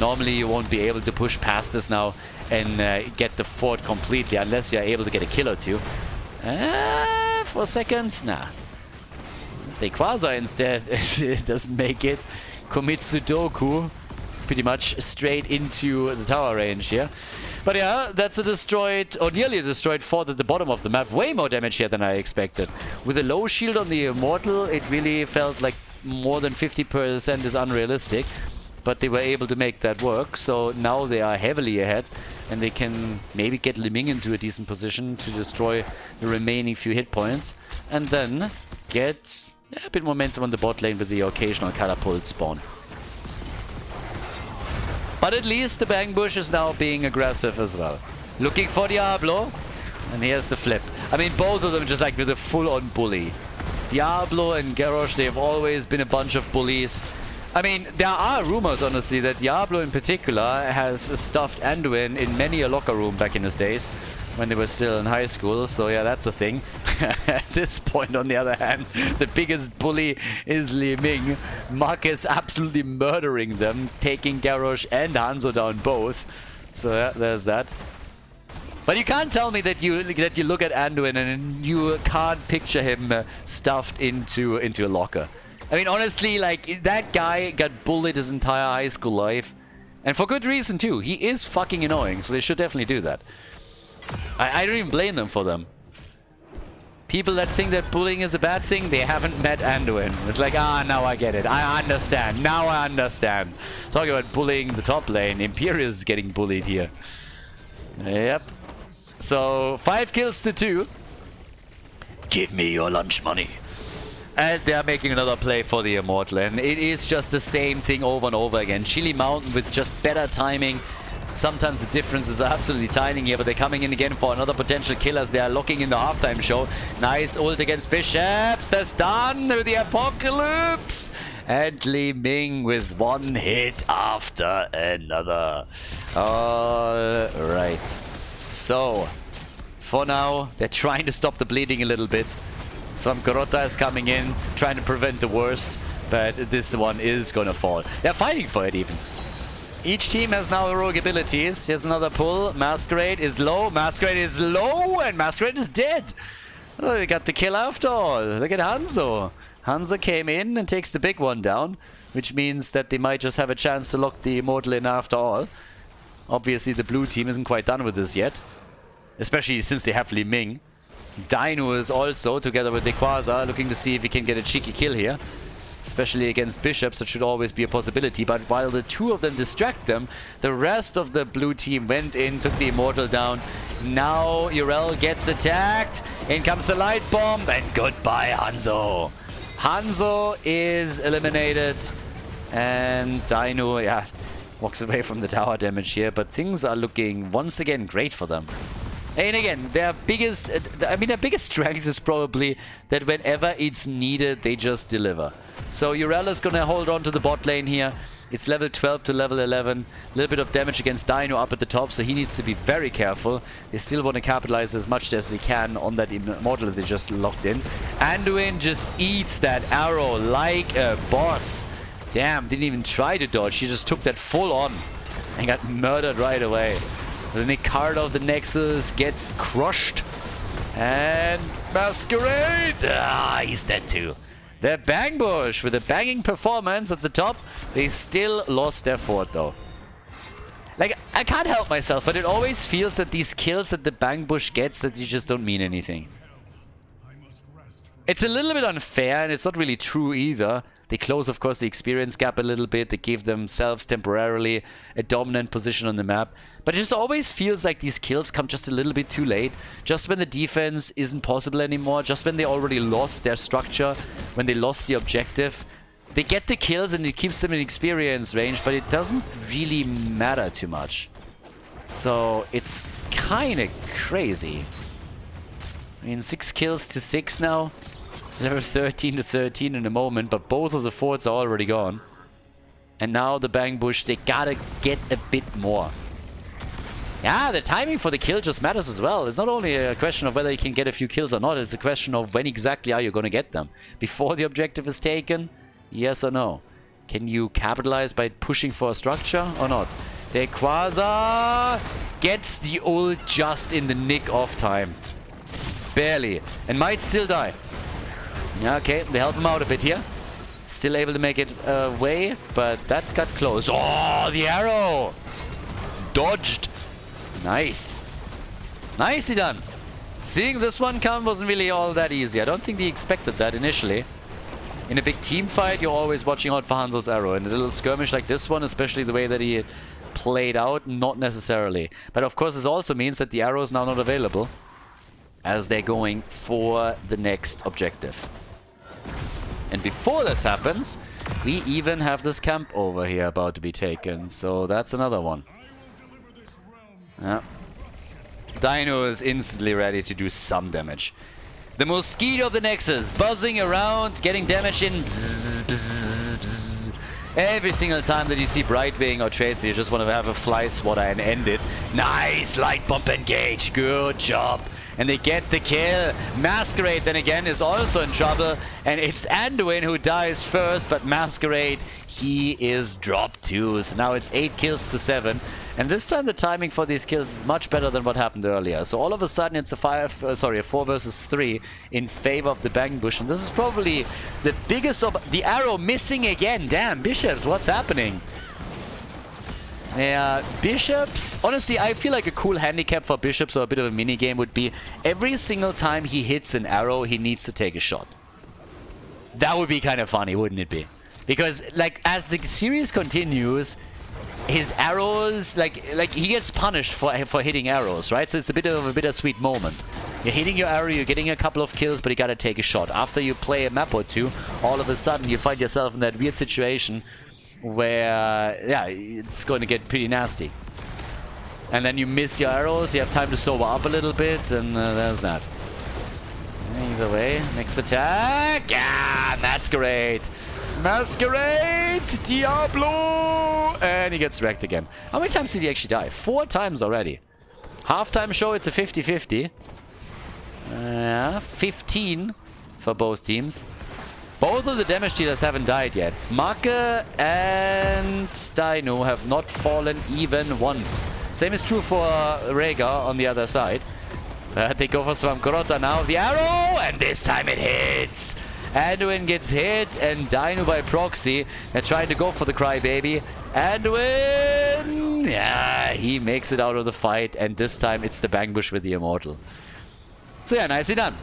Normally you won't be able to push past this now and get the fort completely unless you're able to get a kill or two. For a second, nah. Dequaza instead doesn't make it. Commits Sudoku pretty much straight into the tower range here. But yeah, that's a destroyed, or nearly a destroyed fort at the bottom of the map. Way more damage here than I expected. With a low shield on the Immortal, it really felt like more than 50% is unrealistic. But they were able to make that work. So now they are heavily ahead. And they can maybe get Liming into a decent position to destroy the remaining few hit points. And then get a bit momentum on the bot lane with the occasional catapult spawn. But at least the Bangbush is now being aggressive as well. Looking for Diablo. And here's the flip. I mean, both of them just like with a full-on bully. Diablo and Garrosh, they've always been a bunch of bullies. I mean, there are rumors, honestly, that Diablo in particular has stuffed Anduin in many a locker room back in his days when they were still in high school. So yeah, that's a thing. At this point, on the other hand, the biggest bully is Liming. Marcus absolutely murdering them, taking Garrosh and Hanzo down both. So yeah, there's that. But you can't tell me that you look at Anduin and you can't picture him stuffed into a locker. I mean, honestly, like, that guy got bullied his entire high school life. And for good reason, too. He is fucking annoying, so they should definitely do that. I don't even blame them for them. People that think that bullying is a bad thing, they haven't met Anduin. It's like, ah, now I get it. I understand. Now I understand. Talking about bullying the top lane, Imperial is getting bullied here. Yep. So, 5 kills to 2. Give me your lunch money. And they're making another play for the Immortal. And it is just the same thing over and over again. Chili Mountain with just better timing. Sometimes the differences are absolutely tiny here, but they're coming in again for another potential kill as they are locking in the halftime show. Nice ult against Bishops. The stun with the Apocalypse. And Li Ming with one hit after another. Alright. So, for now, they're trying to stop the bleeding a little bit. Some Garota is coming in, trying to prevent the worst, but this one is gonna fall. They're fighting for it even. Each team has now heroic abilities. Here's another pull. Masquerade is low. Masquerade is low, and Masquerade is dead. Oh, they got the kill after all. Look at Hanzo. Hanzo came in and takes the big one down, which means that they might just have a chance to lock the Immortal in after all. Obviously, the blue team isn't quite done with this yet, especially since they have Li Ming. Dino is also, together with Quasar, looking to see if he can get a cheeky kill here. Especially against Bishops, that should always be a possibility. But while the two of them distract them, the rest of the blue team went in, took the Immortal down. Now Urel gets attacked. In comes the Light Bomb, and goodbye Hanzo. Hanzo is eliminated. And Dino, yeah, walks away from the tower damage here. But things are looking, once again, great for them. And again, their biggest strength is probably that whenever it's needed, they just deliver. So Urel is going to hold on to the bot lane here. It's level 12 to level 11. A little bit of damage against Dino up at the top, so he needs to be very careful. They still want to capitalize as much as they can on that Immortal that they just locked in. Anduin just eats that arrow like a boss. Damn, didn't even try to dodge. He just took that full on and got murdered right away. The Nicardo of the Nexus gets crushed. And Masquerade! Ah, he's dead too. The Bang Bush with a banging performance at the top. They still lost their fort though. Like, I can't help myself, but it always feels that these kills that the Bang Bush gets, that you just don't mean anything. It's a little bit unfair, and it's not really true either. They close, of course, the experience gap a little bit. They give themselves temporarily a dominant position on the map. But it just always feels like these kills come just a little bit too late. Just when the defense isn't possible anymore. Just when they already lost their structure. When they lost the objective. They get the kills and it keeps them in experience range. But it doesn't really matter too much. So it's kind of crazy. I mean, 6 kills to 6 now. Level 13 to 13 in a moment, but both of the forts are already gone. And now the Bang Bush, they gotta get a bit more. Yeah, the timing for the kill just matters as well. It's not only a question of whether you can get a few kills or not, it's a question of when exactly are you gonna get them. Before the objective is taken, yes or no? Can you capitalize by pushing for a structure or not? The Quasar gets the ult just in the nick of time. Barely. And might still die. Yeah, okay, they help him out a bit here. Still able to make it away, but that got close. Oh, the arrow! Dodged. Nice. Nicely done. Seeing this one come wasn't really all that easy. I don't think they expected that initially. In a big team fight, you're always watching out for Hanzo's arrow. In a little skirmish like this one, especially the way that he played out, not necessarily. But of course, this also means that the arrow is now not available as they're going for the next objective. And before this happens, we even have this camp over here about to be taken. So that's another one. Yeah. Dino is instantly ready to do some damage. The Mosquito of the Nexus, buzzing around, getting damage in. Bzz, bzz, bzz. Every single time that you see Brightwing or Tracer, you just want to have a fly swatter and end it. Nice! Light Bump engage. Good job. And they get the kill. Masquerade, then again, is also in trouble. And it's Anduin who dies first, but Masquerade, he is dropped too. So now it's 8 kills to 7. And this time the timing for these kills is much better than what happened earlier. So all of a sudden it's a 4 versus 3 in favor of the Bang Bush. And this is probably the biggest of the arrow missing again. Damn, Bishops, what's happening? Yeah, bishops. Honestly, I feel like a cool handicap for bishops or a bit of a mini game would be every single time he hits an arrow, he needs to take a shot. That would be kind of funny, wouldn't it be? Because like as the series continues, his arrows like he gets punished for hitting arrows, right? So it's a bit of a bittersweet moment. You're hitting your arrow, you're getting a couple of kills, but you gotta take a shot. After you play a map or two, all of a sudden you find yourself in that weird situation where, yeah, it's going to get pretty nasty. And then you miss your arrows, you have time to sober up a little bit, and there's that. Either way, next attack. Yeah, Masquerade. Masquerade! Diablo! And he gets wrecked again. How many times did he actually die? 4 times already. Halftime show, it's a 50-50. 15 for both teams. Both of the damage dealers haven't died yet. Marke and Dino have not fallen even once. Same is true for Rhaegar on the other side. They go for Swamgrota now. The arrow! And this time it hits! Anduin gets hit, and Dino by proxy. They're trying to go for the crybaby. Anduin! Yeah, he makes it out of the fight, and this time it's the Bang Bush with the Immortal. So yeah, nicely done.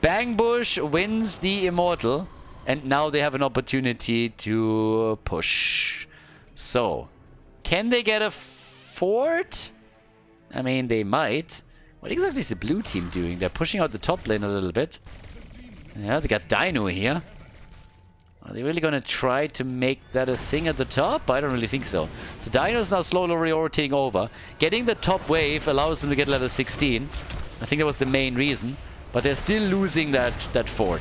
Bang Bush wins the Immortal, and now they have an opportunity to push. So, can they get a fort? I mean, they might. What exactly is the blue team doing? They're pushing out the top lane a little bit. Yeah, they got Dino here. Are they really going to try to make that a thing at the top? I don't really think so. So Dino is now slowly rotating over. Getting the top wave allows them to get level 16. I think that was the main reason. But they're still losing that fort.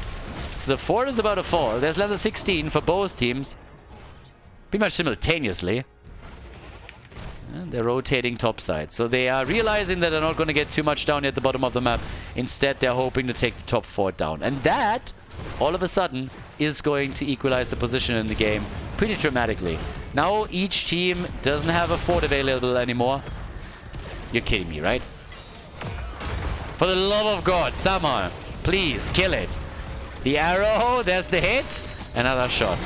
So the fort is about to fall. There's level 16 for both teams. Pretty much simultaneously. And they're rotating topside. So they are realizing that they're not going to get too much down at the bottom of the map. Instead, they're hoping to take the top fort down. And that, all of a sudden, is going to equalize the position in the game pretty dramatically. Now each team doesn't have a fort available anymore. You're kidding me, right? For the love of God, someone, please kill it. The arrow, there's the hit. Another shot.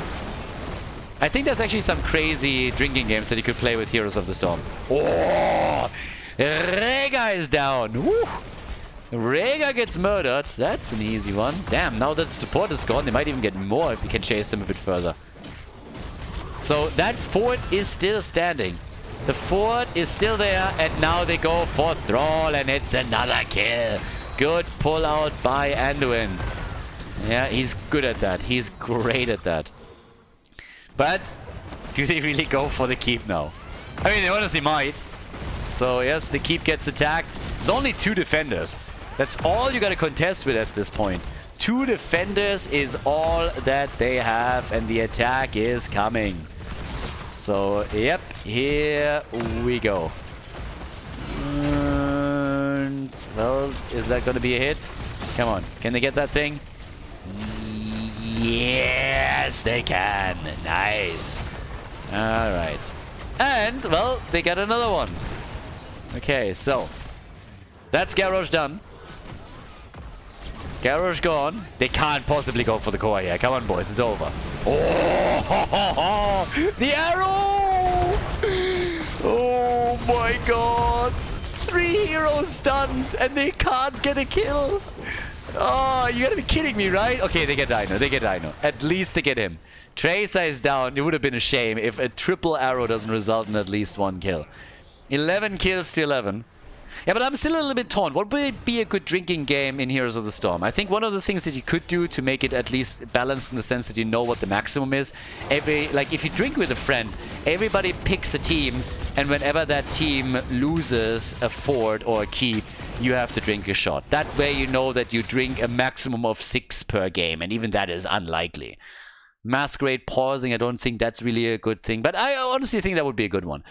I think there's actually some crazy drinking games that you could play with Heroes of the Storm. Oh! Rhaegar is down. Woo! Rhaegar gets murdered. That's an easy one. Damn, now that support is gone, they might even get more if they can chase them a bit further. So that fort is still standing. The fort is still there, and now they go for Thrall, and it's another kill. Good pull out by Anduin. Yeah, he's good at that. He's great at that. But do they really go for the keep now? I mean, they honestly might. So yes, the keep gets attacked. There's only 2 defenders. That's all you got to contest with at this point. 2 defenders is all that they have, and the attack is coming. So, yep, here we go. And, well, is that going to be a hit? Come on, can they get that thing? Yes, they can. Nice. Alright. And, well, they got another one. Okay, so that's Garrosh done. Garrosh gone. They can't possibly go for the core here. Come on, boys, it's over. Oh, the arrow! Oh my god. 3 heroes stunned, and they can't get a kill. Oh, you gotta be kidding me, right? Okay, they get Dino. They get Dino. At least they get him. Tracer is down. It would have been a shame if a triple arrow doesn't result in at least 1 kill. 11 kills to 11. Yeah, but I'm still a little bit torn. What would be a good drinking game in Heroes of the Storm? I think one of the things that you could do to make it at least balanced in the sense that you know what the maximum is. Like, if you drink with a friend, everybody picks a team, and whenever that team loses a fort or a keep, you have to drink a shot. That way you know that you drink a maximum of 6 per game, and even that is unlikely. Masquerade pausing, I don't think that's really a good thing, but I honestly think that would be a good one.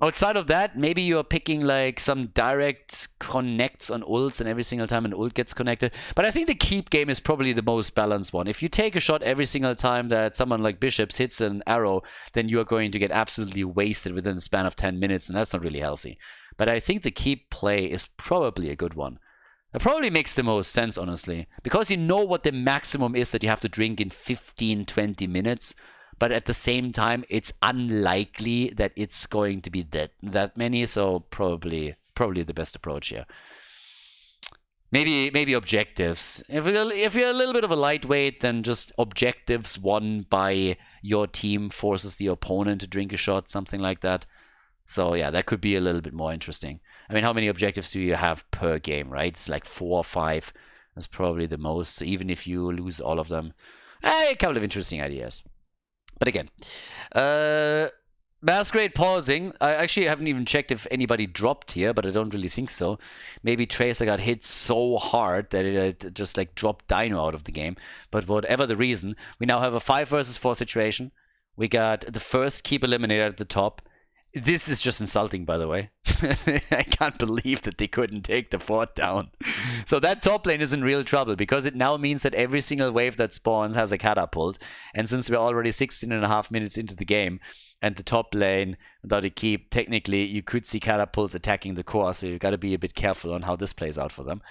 Outside of that, maybe you're picking like some direct connects on ults and every single time an ult gets connected. But I think the keep game is probably the most balanced one. If you take a shot every single time that someone like Bishops hits an arrow, then you are going to get absolutely wasted within the span of 10 minutes, and that's not really healthy. But I think the keep play is probably a good one. It probably makes the most sense, honestly. Because you know what the maximum is that you have to drink in 15-20 minutes. but at the same time, it's unlikely that it's going to be that many, so probably the best approach here. Maybe objectives. If you're a little bit of a lightweight, then just objectives won by your team forces the opponent to drink a shot, something like that. So yeah, that could be a little bit more interesting. I mean, how many objectives do you have per game, right? It's like 4 or 5. That's probably the most. So even if you lose all of them, a couple of interesting ideas. But again, Masquerade pausing. I actually haven't even checked if anybody dropped here, but I don't really think so. Maybe Tracer got hit so hard that it just like dropped Dino out of the game. But whatever the reason, we now have a 5 versus 4 situation. We got the first keep eliminator at the top. This is just insulting, by the way. I can't believe that they couldn't take the fort down. So that top lane is in real trouble because it now means that every single wave that spawns has a catapult. And since we're already 16.5 minutes into the game, and the top lane, without a keep, technically you could see catapults attacking the core, so you've got to be a bit careful on how this plays out for them.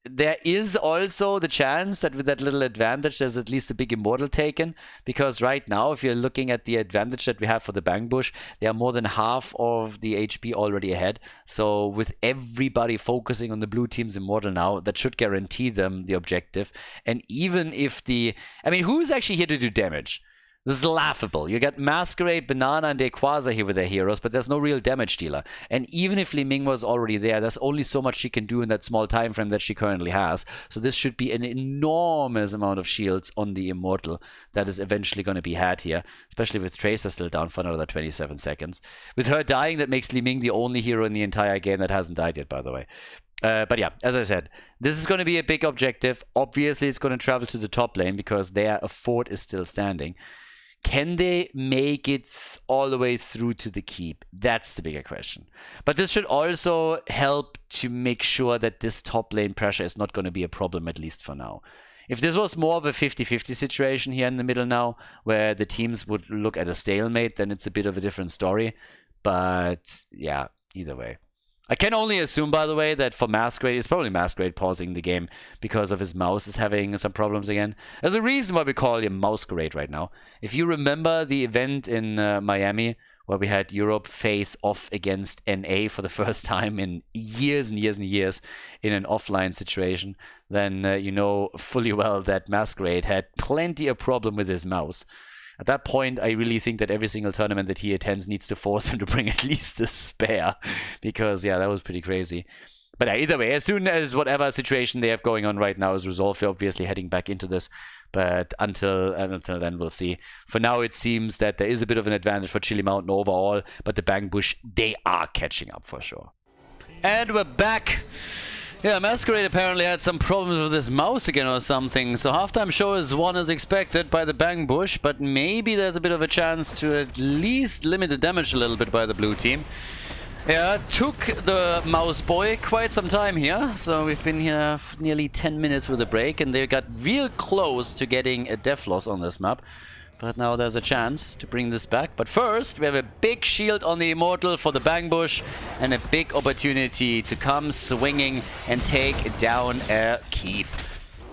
There is also the chance that with that little advantage, there's at least a big immortal taken, because right now, if you're looking at the advantage that we have for the Bang Bush, they are more than half of the HP already ahead. So with everybody focusing on the blue team's immortal now, that should guarantee them the objective. And even if I mean, who's actually here to do damage? This is laughable. You got Masquerade, Banana, and Rayquaza here with their heroes, but there's no real damage dealer. And even if Li Ming was already there, there's only so much she can do in that small time frame that she currently has. So this should be an enormous amount of shields on the Immortal that is eventually going to be had here, especially with Tracer still down for another 27 seconds. With her dying, that makes Li Ming the only hero in the entire game that hasn't died yet, by the way. But yeah, as I said, this is going to be a big objective. Obviously, it's going to travel to the top lane because there a fort is still standing. Can they make it all the way through to the keep? That's the bigger question. But this should also help to make sure that this top lane pressure is not going to be a problem, at least for now. If this was more of a 50-50 situation here in the middle now, where the teams would look at a stalemate, then it's a bit of a different story. But yeah, either way. I can only assume, by the way, that for Masquerade, it's probably Masquerade pausing the game because of his mouse is having some problems again. There's a reason why we call him Masquerade right now. If you remember the event in Miami, where we had Europe face off against NA for the first time in years and years and years in an offline situation, then you know fully well that Masquerade had plenty of problem with his mouse. At that point, I really think that every single tournament that he attends needs to force him to bring at least a spare. Because, yeah, that was pretty crazy. But either way, as soon as whatever situation they have going on right now is resolved, we're obviously heading back into this. But until then, we'll see. For now, it seems that there is a bit of an advantage for Chili Mountain overall. But the Bang Bush, they are catching up for sure. And we're back. Yeah, Masquerade apparently had some problems with his mouse again or something, so halftime show is won as expected by the Bang Bush, but maybe there's a bit of a chance to at least limit the damage a little bit by the blue team. Yeah, took the mouse boy quite some time here, so we've been here for nearly 10 minutes with a break, and they got real close to getting a death loss on this map. But now there's a chance to bring this back. But first, we have a big shield on the Immortal for the Bang Bush and a big opportunity to come swinging and take down a keep.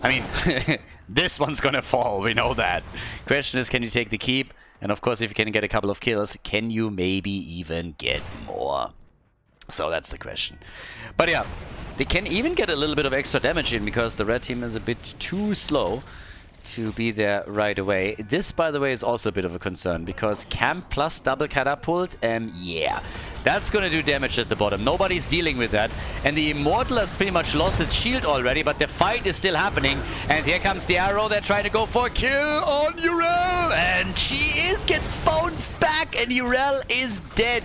I mean, this one's gonna fall, we know that. Question is, can you take the keep? And of course, if you can get a couple of kills, can you maybe even get more? So that's the question. But yeah, they can even get a little bit of extra damage in because the red team is a bit too slow to be there right away. This, by the way, is also a bit of a concern because camp plus double catapult, yeah, that's gonna do damage at the bottom. Nobody's dealing with that. And the Immortal has pretty much lost its shield already, but the fight is still happening. And here comes the arrow. They're trying to go for a kill on Urel. And she gets bounced back, and Urel is dead.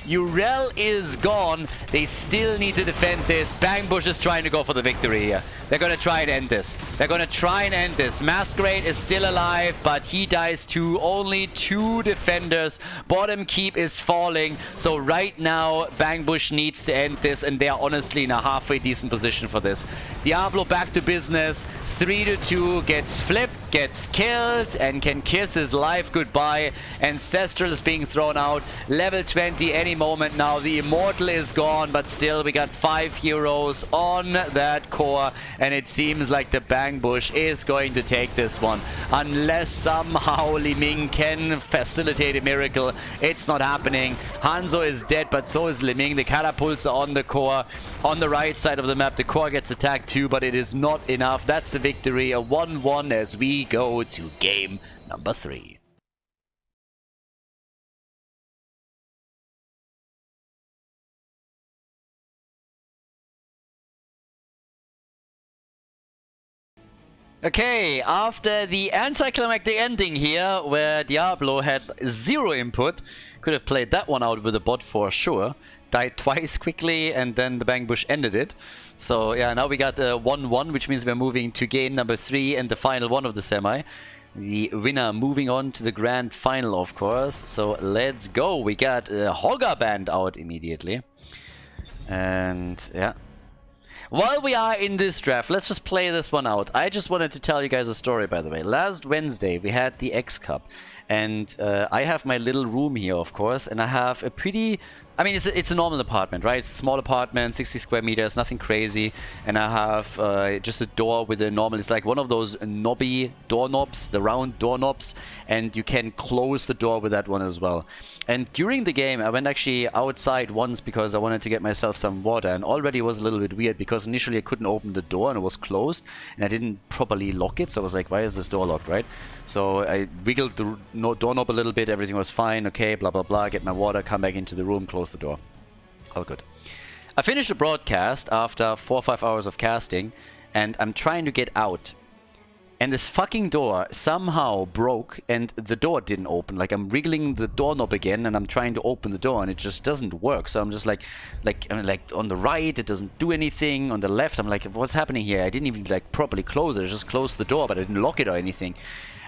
Urel is gone. They still need to defend this. Bang Bush is trying to go for the victory here. They're going to try and end this. They're going to try and end this. Masquerade is still alive, but he dies too. Only 2 defenders. Bottom keep is falling. So right now, Bang Bush needs to end this, and they are honestly in a halfway decent position for this. Diablo back to business. 3-2, gets flipped, gets killed, and can kiss his life goodbye. Ancestral is being thrown out. Level 20 any moment now. The Immortal is gone, but still we got 5 heroes on that core, and it seems like the Bang Bush is going to take this one. Unless somehow Li Ming can facilitate a miracle, it's not happening. Hanzo is dead, but so is Li Ming. The catapults are on the core. On the right side of the map, the core gets attacked too, but it is not enough. That's a victory, a 1-1 as we go to game number 3. Okay, after the anticlimactic ending here, where Diablo had 0 input, could have played that one out with a bot for sure. Died twice quickly, and then the Bang Bush ended it. So yeah, now we got a 1-1, which means we're moving to game number 3 and the final one of the semi. The winner moving on to the grand final, of course. So let's go. We got Hogger Band out immediately. And yeah. While we are in this draft, let's just play this one out. I just wanted to tell you guys a story, by the way. Last Wednesday, we had the X Cup. And I have my little room here, of course. And I have a pretty... I mean, it's a normal apartment, right? It's a small apartment, 60 square meters, nothing crazy. And I have just a door with a normal... It's like one of those knobby doorknobs, the round doorknobs. And you can close the door with that one as well. And during the game, I went actually outside once because I wanted to get myself some water. And already it was a little bit weird because initially I couldn't open the door and it was closed. And I didn't properly lock it. So I was like, why is this door locked, right? So I wiggled the doorknob a little bit. Everything was fine. Okay, blah, blah, blah. Get my water, come back into the room, close the door. All good. I finished the broadcast after 4 or 5 hours of casting. And I'm trying to get out. And this fucking door somehow broke and the door didn't open. Like, I'm wriggling the doorknob again and I'm trying to open the door and it just doesn't work. So I'm just like on the right, it doesn't do anything. On the left, I'm like, what's happening here? I didn't even like properly close it. I just closed the door, but I didn't lock it or anything.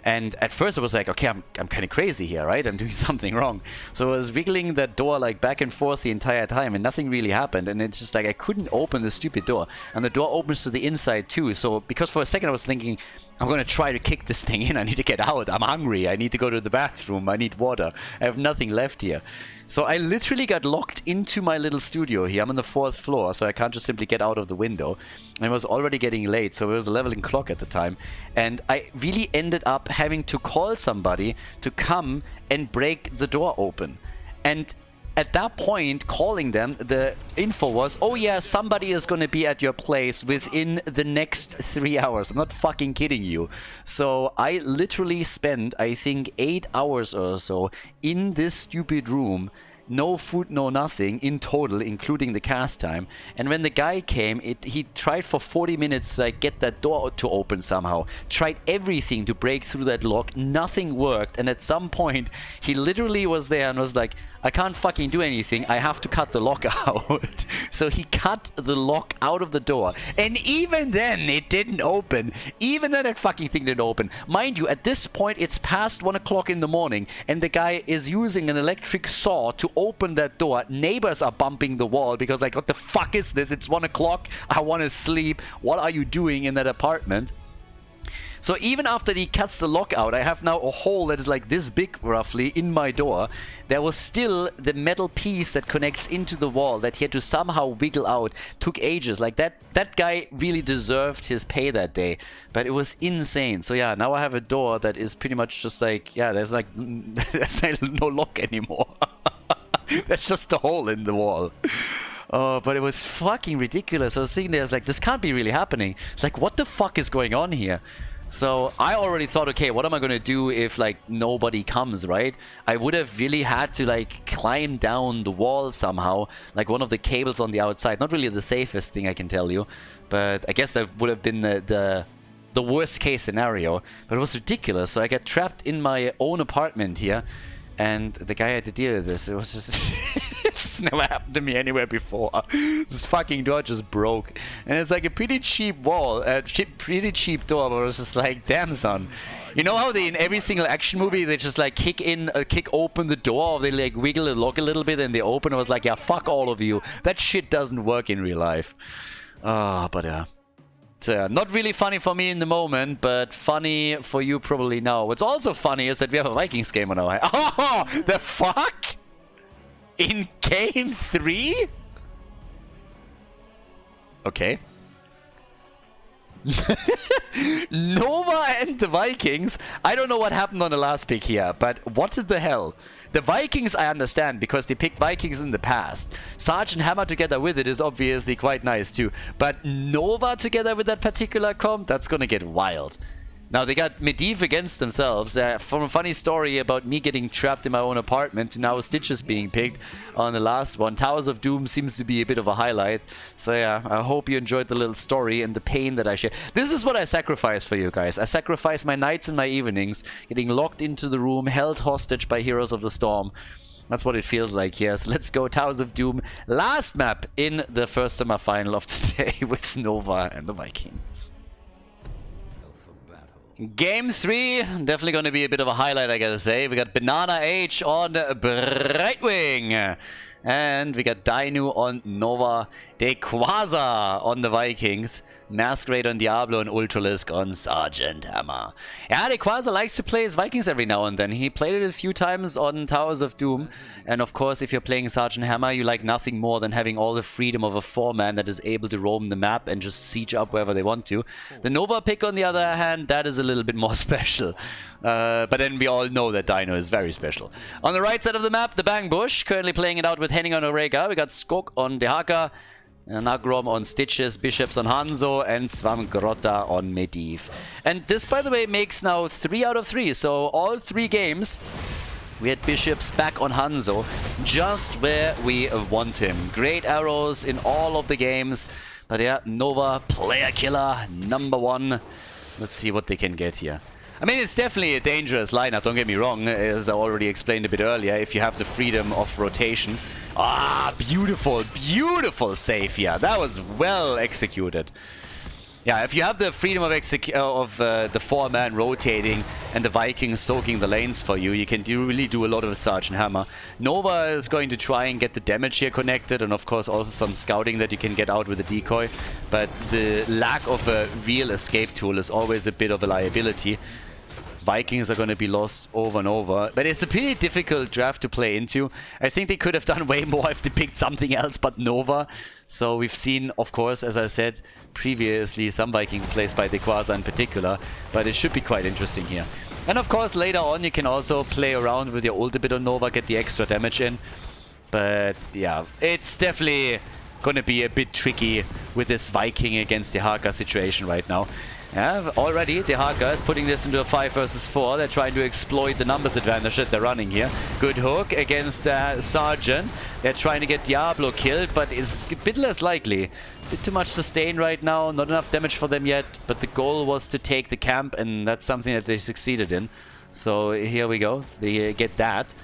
And at first I was like, okay, I'm kind of crazy here, right? I'm doing something wrong. So I was wiggling that door like back and forth the entire time and nothing really happened. And it's just like I couldn't open the stupid door. And the door opens to the inside too. So because for a second I was thinking, I'm going to try to kick this thing in. I need to get out. I'm hungry. I need to go to the bathroom. I need water. I have nothing left here. So I literally got locked into my little studio here. I'm on the 4th floor, so I can't just simply get out of the window. And it was already getting late, so it was a leveling clock at the time. And I really ended up having to call somebody to come and break the door open. And at that point, calling them, the info was, oh yeah, somebody is going to be at your place within the next 3 hours. I'm not fucking kidding you. So I literally spent, I think, 8 hours or so in this stupid room. No food, no nothing in total, including the cast time. And when the guy came, he tried for 40 minutes to like, get that door to open somehow. Tried everything to break through that lock. Nothing worked. And at some point, he literally was there and was like, I can't fucking do anything. I have to cut the lock out. So he cut the lock out of the door. And even then, it didn't open. Even then, that fucking thing didn't open. Mind you, at this point, it's past 1 o'clock in the morning. And the guy is using an electric saw to open that door. Neighbors are bumping the wall because like, what the fuck is this? It's 1 o'clock. I want to sleep. What are you doing in that apartment? So even after he cuts the lock out, I have now a hole that is like this big, roughly, in my door. There was still the metal piece that connects into the wall that he had to somehow wiggle out. Took ages. Like, that guy really deserved his pay that day. But it was insane. So yeah, now I have a door that is pretty much just like, yeah, there's like, there's no lock anymore. That's just a hole in the wall. Oh, but it was fucking ridiculous. I was sitting there, I was like, this can't be really happening. It's like, what the fuck is going on here? So I already thought, okay, what am I going to do if like nobody comes, right? I would have really had to like climb down the wall somehow, like one of the cables on the outside. Not really the safest thing, I can tell you, but I guess that would have been the worst case scenario. But it was ridiculous. So I got trapped in my own apartment here. And the guy had to deal with this. It was just... it's never happened to me anywhere before. This fucking door just broke. And it's like a pretty cheap wall. Pretty cheap door. But it was just like, damn, son. You know how in every single action movie, they just like kick open the door. Or they like wiggle the lock a little bit and they open. I was like, yeah, fuck all of you. That shit doesn't work in real life. But yeah. Not really funny for me in the moment, but funny for you probably now. What's also funny is that we have a Vikings game on our... Oh, the fuck? In game 3? Okay. Nova and the Vikings. I don't know what happened on the last pick here, but what the hell? The Vikings I understand because they picked Vikings in the past. Sergeant Hammer together with it is obviously quite nice too. But Nova together with that particular comp, that's gonna get wild. Now they got Medivh against themselves. From a funny story about me getting trapped in my own apartment to now Stitches being picked on the last one. Towers of Doom seems to be a bit of a highlight. So yeah, I hope you enjoyed the little story and the pain that I share. This is what I sacrifice for you guys. I sacrifice my nights and my evenings, getting locked into the room, held hostage by Heroes of the Storm. That's what it feels like. Yes, let's go Towers of Doom. Last map in the first semifinal of the day with Nova and the Vikings. Game 3, definitely going to be a bit of a highlight, I gotta say. We got Banana H on Brightwing. And we got Dainu on Nova. Dequaza on the Vikings. Masquerade on Diablo and Ultralisk on Sergeant Hammer. Yeah, Dequaza likes to play his Vikings every now and then. He played it a few times on Towers of Doom. And of course, if you're playing Sergeant Hammer, you like nothing more than having all the freedom of a 4-man that is able to roam the map and just siege up wherever they want to. The Nova pick, on the other hand, that is a little bit more special. But then we all know that Dino is very special. On the right side of the map, the Bang Bush, currently playing it out with Henning on Orega. We got Skok on Dehaka. Nagrom on Stitches, Bishops on Hanzo, and Swamgrotta on Medivh. And this, by the way, makes now 3 out of 3. So all 3 games, we had Bishops back on Hanzo, just where we want him. Great arrows in all of the games. But yeah, Nova, player killer, #1. Let's see what they can get here. I mean, it's definitely a dangerous lineup, don't get me wrong, as I already explained a bit earlier, if you have the freedom of rotation. Ah, beautiful, beautiful save here. That was well executed. Yeah, if you have the freedom of the 4-man rotating and the Vikings soaking the lanes for you, you can really do a lot of Sergeant Hammer. Nova is going to try and get the damage here connected, and of course also some scouting that you can get out with the decoy. But the lack of a real escape tool is always a bit of a liability. Vikings are going to be lost over and over. But it's a pretty difficult draft to play into. I think they could have done way more if they picked something else but Nova. So we've seen, of course, as I said previously, some Viking plays by Dequaza in particular. But it should be quite interesting here. And of course, later on, you can also play around with your ult a bit on Nova, get the extra damage in. But yeah, it's definitely going to be a bit tricky with this Viking against Dehaka situation right now. Yeah, already Dehaka is putting this into a 5 versus 4. They're trying to exploit the numbers advantage that they're running here. Good hook against Sergeant. They're trying to get Diablo killed, but it's a bit less likely. A bit too much sustain right now, not enough damage for them yet, but the goal was to take the camp, and that's something that they succeeded in. So here we go, they get that.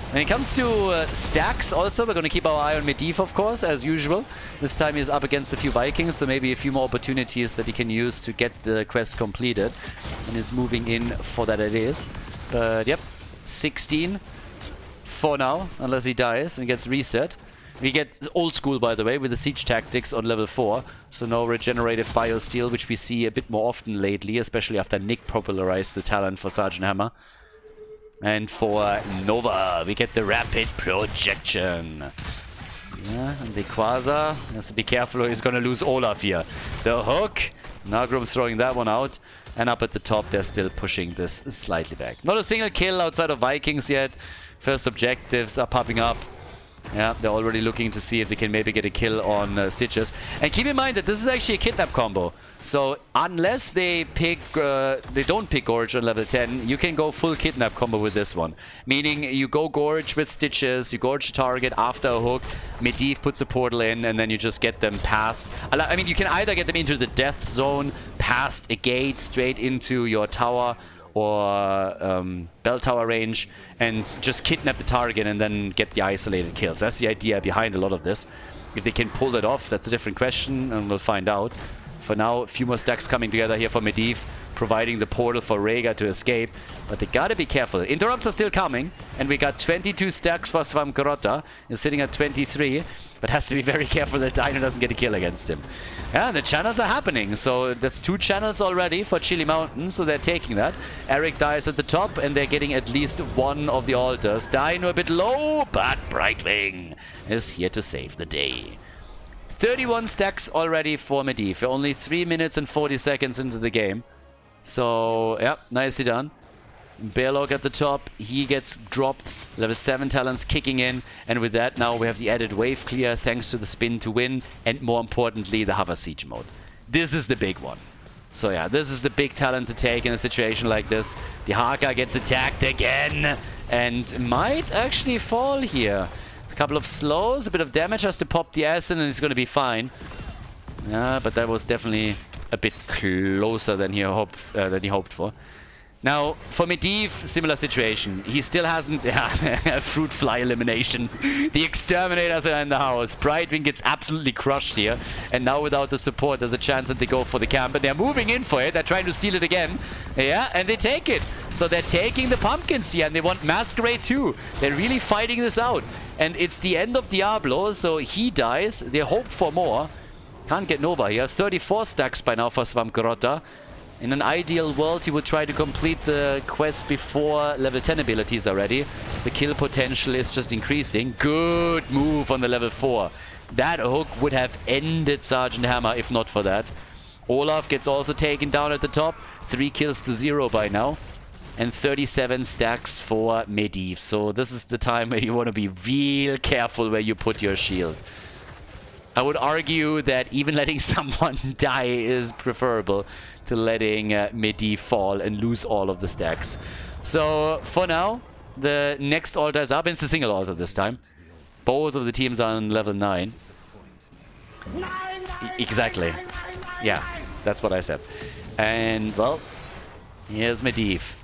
When it comes to stacks also, we're going to keep our eye on Medivh, of course, as usual. This time he's up against a few Vikings, so maybe a few more opportunities that he can use to get the quest completed. And is moving in for that it is. But yep, 16 for now, unless he dies and gets reset. We get old school, by the way, with the siege tactics on level 4. So no regenerative biosteel, which we see a bit more often lately, especially after Nick popularized the talent for Sergeant Hammer. And for Nova, we get the rapid projection. Yeah, and Dequaza has to be careful or he's going to lose Olaf here. The hook, Nagrum throwing that one out. And up at the top, they're still pushing this slightly back. Not a single kill outside of Vikings yet. First objectives are popping up. Yeah, they're already looking to see if they can maybe get a kill on Stitches. And keep in mind that this is actually a kidnap combo. So unless they pick, they don't pick Gorge on level 10, you can go full kidnap combo with this one. Meaning you go Gorge with Stitches, you Gorge the target after a hook, Medivh puts a portal in, and then you just get them past. I mean, you can either get them into the death zone, past a gate, straight into your tower, or bell tower range, and just kidnap the target and then get the isolated kills. That's the idea behind a lot of this. If they can pull that off, that's a different question, and we'll find out. For now, a few more stacks coming together here for Medivh. providing the portal for Rhaegar to escape. But they gotta be careful. Interrupts are still coming, and we got 22 stacks for Svamgrota. He's sitting at 23, but has to be very careful that Dino doesn't get a kill against him. Yeah, the channels are happening, so that's 2 channels already for Chili Mountain, so they're taking that. Eric dies at the top, and they're getting at least 1 of the altars. Dino a bit low, but Brightwing is here to save the day. 31 stacks already for Medivh. We're only 3 minutes and 40 seconds into the game. So, yeah, nicely done. Bearlog at the top, he gets dropped. Level 7 talents kicking in, and with that now we have the added wave clear thanks to the spin to win, and more importantly the hover siege mode. This is the big one. So yeah, this is the big talent to take in a situation like this. The Haka gets attacked again and might actually fall here. A couple of slows, a bit of damage, has to pop the acid and he's going to be fine. Yeah, but that was definitely a bit closer than he hoped for. Now, for Medivh, similar situation. He still hasn't... fruit fly elimination. The exterminators are in the house. Brightwing gets absolutely crushed here. And now without the support, there's a chance that they go for the camp. And they're moving in for it. They're trying to steal it again. Yeah, and they take it. So they're taking the pumpkins here. And they want Masquerade too. They're really fighting this out. And it's the end of Diablo, so he dies. They hope for more. Can't get Nova here. 34 stacks by now for Svamgrota. In an ideal world, he would try to complete the quest before level 10 abilities are ready. The kill potential is just increasing. Good move on the level 4. That hook would have ended Sergeant Hammer if not for that. Olaf gets also taken down at the top. 3 kills to 0 by now. And 37 stacks for Medivh. So this is the time where you want to be real careful where you put your shield. I would argue that even letting someone die is preferable to letting Medivh fall and lose all of the stacks. So for now, the next altar is up. It's a single altar this time. Both of the teams are on level 9. Exactly. Yeah, that's what I said. And well, here's Medivh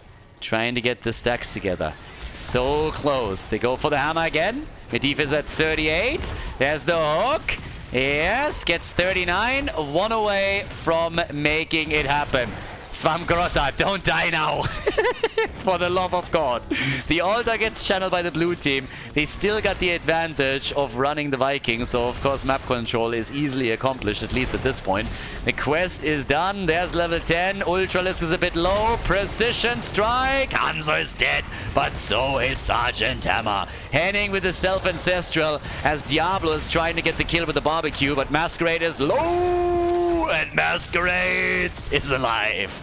trying to get the stacks together. So close. They go for the hammer again. Medivh is at 38. There's the hook. Yes, gets 39. 1 away from making it happen. Svamgrota, don't die now. For the love of God. The altar gets channeled by the blue team. They still got the advantage of running the Vikings, so of course map control is easily accomplished, at least at this point. The quest is done. There's level 10. Ultralisk is a bit low. Precision strike. Hanzo is dead, but so is Sergeant Hammer. Henning with the self-ancestral as Diablo is trying to get the kill with the barbecue, but Masquerade is low, and Masquerade is alive.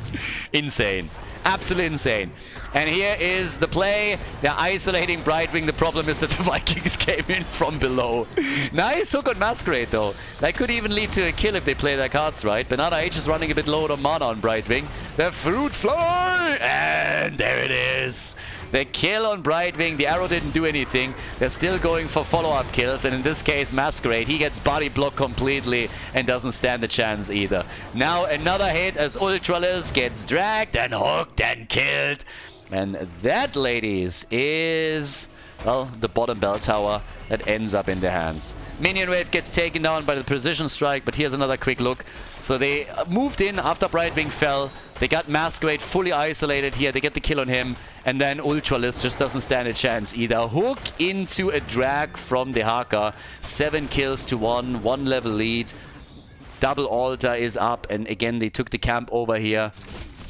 Insane. Absolutely insane. And here is the play. They're isolating Brightwing. The problem is that the Vikings came in from below. Nice hook on Masquerade, though. That could even lead to a kill if they play their cards right. Banana H is running a bit low on mana on Brightwing. The fruit fly! And there it is. The kill on Brightwing. The arrow didn't do anything. They're still going for follow-up kills. And in this case, Masquerade, he gets body blocked completely and doesn't stand a chance either. Now another hit as Ultralisk gets dragged and hooked and killed. And that, ladies, is, well, the bottom bell tower that ends up in their hands. Minion Wave gets taken down by the precision strike, but here's another quick look. So they moved in after Brightwing fell. They got Masquerade fully isolated here. They get the kill on him. And then Ultralisk just doesn't stand a chance either. Hook into a drag from the Haka. 7 kills to 1. 1 level lead. Double altar is up. And again, they took the camp over here.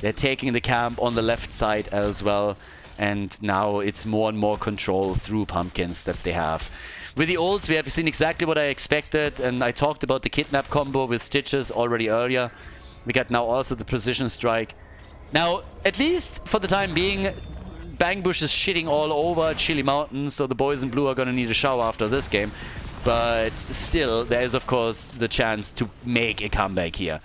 They're taking the camp on the left side as well. And now it's more and more control through pumpkins that they have. With the ults, we have seen exactly what I expected. And I talked about the kidnap combo with Stitches already earlier. We got now also the precision strike. Now, at least for the time being, Bangbush is shitting all over Chili Mountain. So the boys in blue are going to need a shower after this game. But still, there is, of course, the chance to make a comeback here.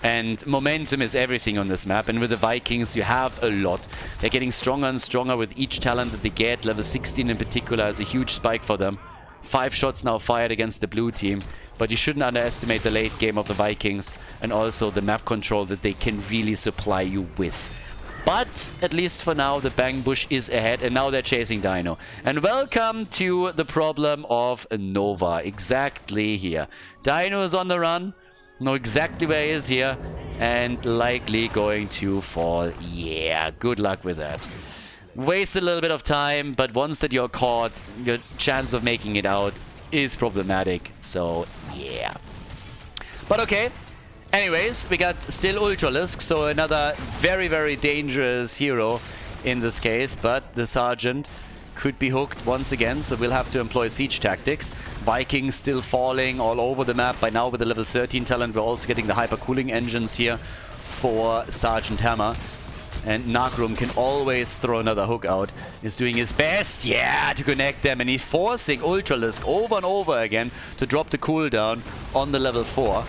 And momentum is everything on this map. And with the Vikings, you have a lot. They're getting stronger and stronger with each talent that they get. Level 16 in particular is a huge spike for them. 5 shots now fired against the blue team. But you shouldn't underestimate the late game of the Vikings. And also the map control that they can really supply you with. But at least for now, the Bangbush is ahead. And now they're chasing Dino. And welcome to the problem of Nova. Exactly here. Dino is on the run. Know exactly where he is here. And likely going to fall. Yeah, good luck with that. Waste a little bit of time, but once that you're caught, your chance of making it out is problematic. So, yeah. But okay. Anyways, we got still Ultralisk, so another very, very dangerous hero in this case. But the Sergeant could be hooked once again, so we'll have to employ siege tactics. Vikings still falling all over the map. By now with the level 13 talent, we're also getting the hyper cooling engines here for Sergeant Hammer. And Nagrum can always throw another hook out. He's doing his best, yeah, to connect them. And he's forcing Ultralisk over and over again to drop the cooldown on the level 4.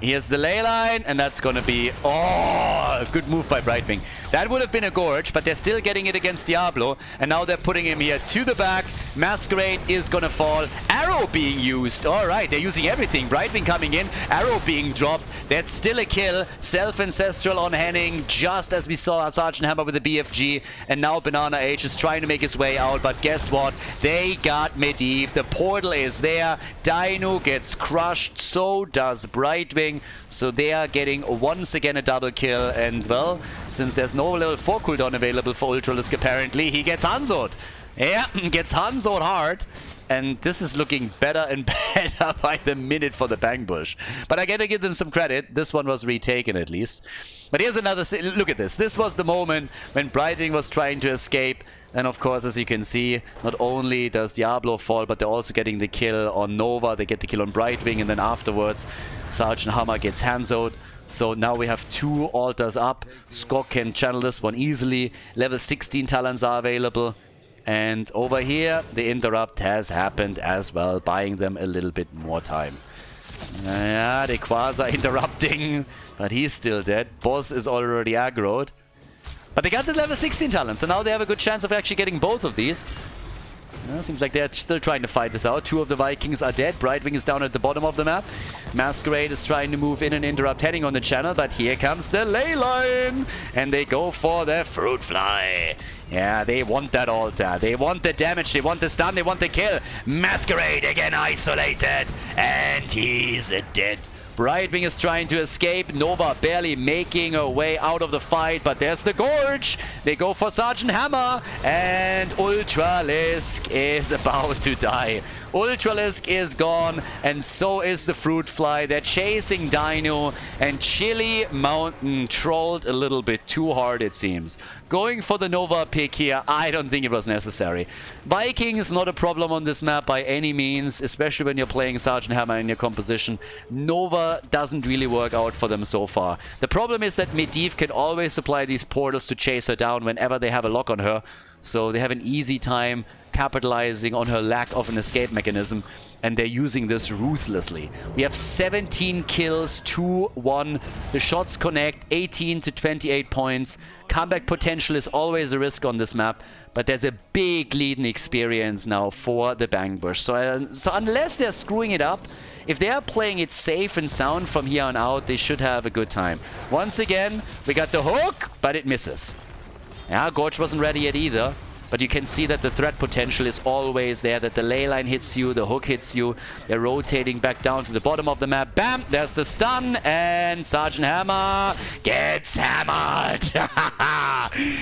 Here's the ley line, and that's gonna be... Oh, a good move by Brightwing. That would have been a Gorge, but they're still getting it against Diablo. And now they're putting him here to the back. Masquerade is gonna fall. Arrow being used. Alright, they're using everything. Brightwing coming in. Arrow being dropped. That's still a kill. Self-Ancestral on Henning, just as we saw Sergeant Hammer with the BFG. And now Banana H is trying to make his way out. But guess what? They got Medivh. The portal is there. Dino gets crushed. So does Brightwing. So they are getting once again a double kill. And well, since there's no level 4 cooldown available for Ultralisk, apparently he gets Hanzo'd. Yeah, gets Hanzo'd hard. And this is looking better and better by the minute for the Bang Bush. But I gotta give them some credit. This one was retaken at least. But here's another... Look at this. This was the moment when Brightwing was trying to escape. And of course, as you can see, not only does Diablo fall, but they're also getting the kill on Nova. They get the kill on Brightwing, and then afterwards, Sergeant Hammer gets Hanzo'd. So now we have 2 altars up. Skok can channel this one easily. Level 16 talents are available. And over here, the interrupt has happened as well, buying them a little bit more time. Yeah, the Quasar interrupting, but he's still dead. Boss is already aggroed. But they got the level 16 talent, so now they have a good chance of actually getting both of these. Seems like they're still trying to fight this out. 2 of the Vikings are dead. Brightwing is down at the bottom of the map. Masquerade is trying to move in and interrupt heading on the channel, but here comes the ley line! And they go for the Fruit Fly. Yeah, they want that altar. They want the damage, they want the stun, they want the kill. Masquerade again isolated, and he's dead. Brightwing is trying to escape. Nova barely making her way out of the fight, but there's the Gorge. They go for Sergeant Hammer, and Ultralisk is about to die. Ultralisk is gone, and so is the Fruit Fly. They're chasing Dino, and Chili Mountain trolled a little bit too hard, it seems. Going for the Nova pick here, I don't think it was necessary. Viking is not a problem on this map by any means, especially when you're playing Sergeant Hammer in your composition. Nova doesn't really work out for them so far. The problem is that Medivh can always supply these portals to chase her down whenever they have a lock on her. So they have an easy time capitalizing on her lack of an escape mechanism, and they're using this ruthlessly. We have 17 kills, 2-1. The shots connect, 18 to 28 points. Comeback potential is always a risk on this map, but there's a big lead in experience now for the Bang Bush. So unless they're screwing it up, if they are playing it safe and sound from here on out, they should have a good time. Once again, we got the hook, but it misses. Yeah, Gorge wasn't ready yet either. But you can see that the threat potential is always there, that the ley line hits you, the hook hits you. They're rotating back down to the bottom of the map. Bam! There's the stun, and Sergeant Hammer gets hammered.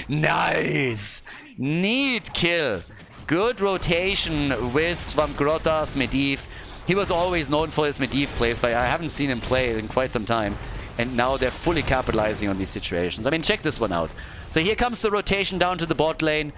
Nice! Neat kill. Good rotation with Svampgrottas Medivh. He was always known for his Medivh plays, but I haven't seen him play in quite some time. And now they're fully capitalizing on these situations. I mean, check this one out. So here comes the rotation down to the bot lane.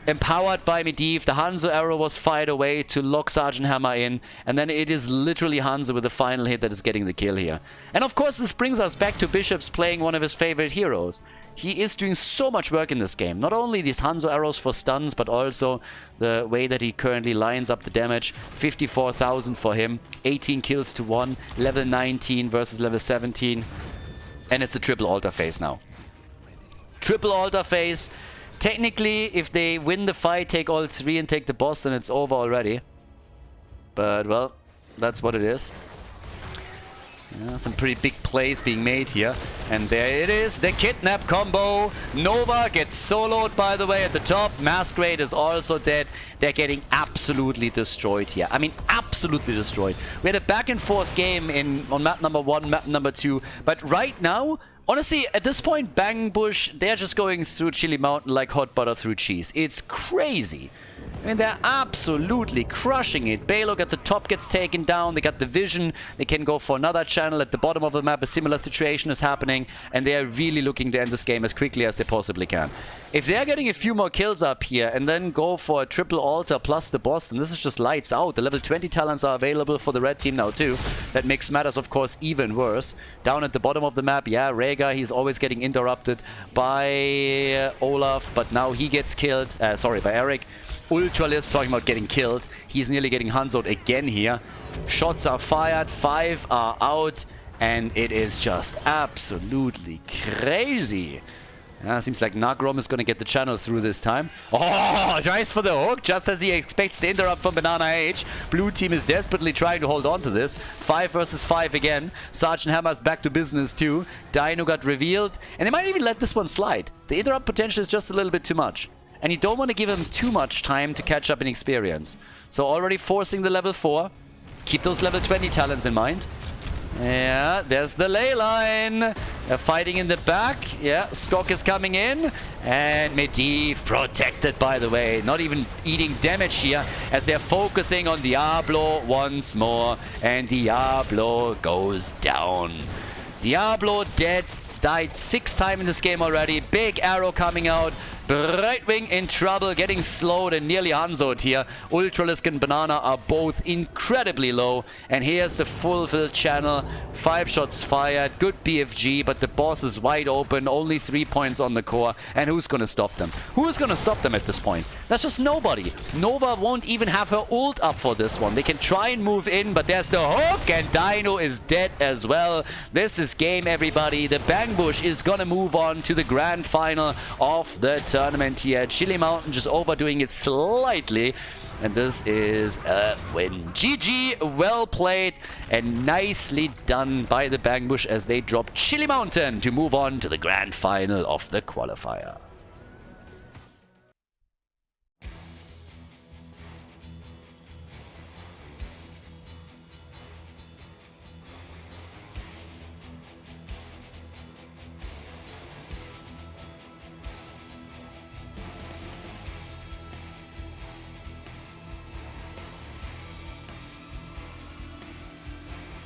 Empowered by Medivh, the Hanzo arrow was fired away to lock Sergeant Hammer in, and then it is literally Hanzo with the final hit that is getting the kill here. And of course this brings us back to Bishop's playing one of his favorite heroes. He is doing so much work in this game. Not only these Hanzo arrows for stuns, but also the way that he currently lines up the damage. 54,000 for him, 18 kills to 1, level 19 versus level 17. And it's a triple altar phase now. Triple altar phase. Technically, if they win the fight, take all 3 and take the boss, then it's over already. But, well, that's what it is. Yeah, some pretty big plays being made here. And there it is, the kidnap combo. Nova gets soloed, by the way, at the top. Masquerade is also dead. They're getting absolutely destroyed here. I mean, absolutely destroyed. We had a back and forth game on map number 1, map number 2. But right now, honestly, at this point, Bang Bush, they're just going through Chili Mountain like hot butter through cheese. It's crazy. I mean, they're absolutely crushing it. Baylok at the top gets taken down. They got the vision. They can go for another channel. At the bottom of the map, a similar situation is happening. And they are really looking to end this game as quickly as they possibly can. If they're getting a few more kills up here and then go for a triple altar plus the boss, then this is just lights out. The level 20 talents are available for the red team now too. That makes matters, of course, even worse. Down at the bottom of the map, yeah, Rhaegar, he's always getting interrupted by Olaf. But now he gets killed. Sorry, by Eric. Ultralist talking about getting killed. He's nearly getting Hanzoed again here. Shots are fired, 5 are out, and it is just absolutely crazy. Seems like Nagrom is going to get the channel through this time. Oh, tries for the hook, just as he expects the interrupt from Banana H. Blue team is desperately trying to hold on to this. 5 versus 5 again. Sergeant Hammer's back to business too. Dino got revealed, and they might even let this one slide. The interrupt potential is just a little bit too much. And you don't want to give him too much time to catch up in experience. So already forcing the level 4. Keep those level 20 talents in mind. Yeah, there's the ley line. They're fighting in the back. Yeah, Skok is coming in. And Medivh protected, by the way. Not even eating damage here as they're focusing on Diablo once more. And Diablo goes down. Diablo dead. Died 6 times in this game already. Big arrow coming out. Brightwing in trouble, getting slowed and nearly Hanzoed here. Ultralisk and Banana are both incredibly low. And here's the full channel. 5 shots fired. Good BFG, but the boss is wide open. Only 3 points on the core. And who's going to stop them? Who is going to stop them at this point? That's just nobody. Nova won't even have her ult up for this one. They can try and move in, but there's the hook. And Dino is dead as well. This is game, everybody. The Bang Bush is going to move on to the grand final of the tournament here. Chili Mountain just overdoing it slightly. And this is a win. GG, well played and nicely done by the Bang Bush as they drop Chili Mountain to move on to the grand final of the qualifier.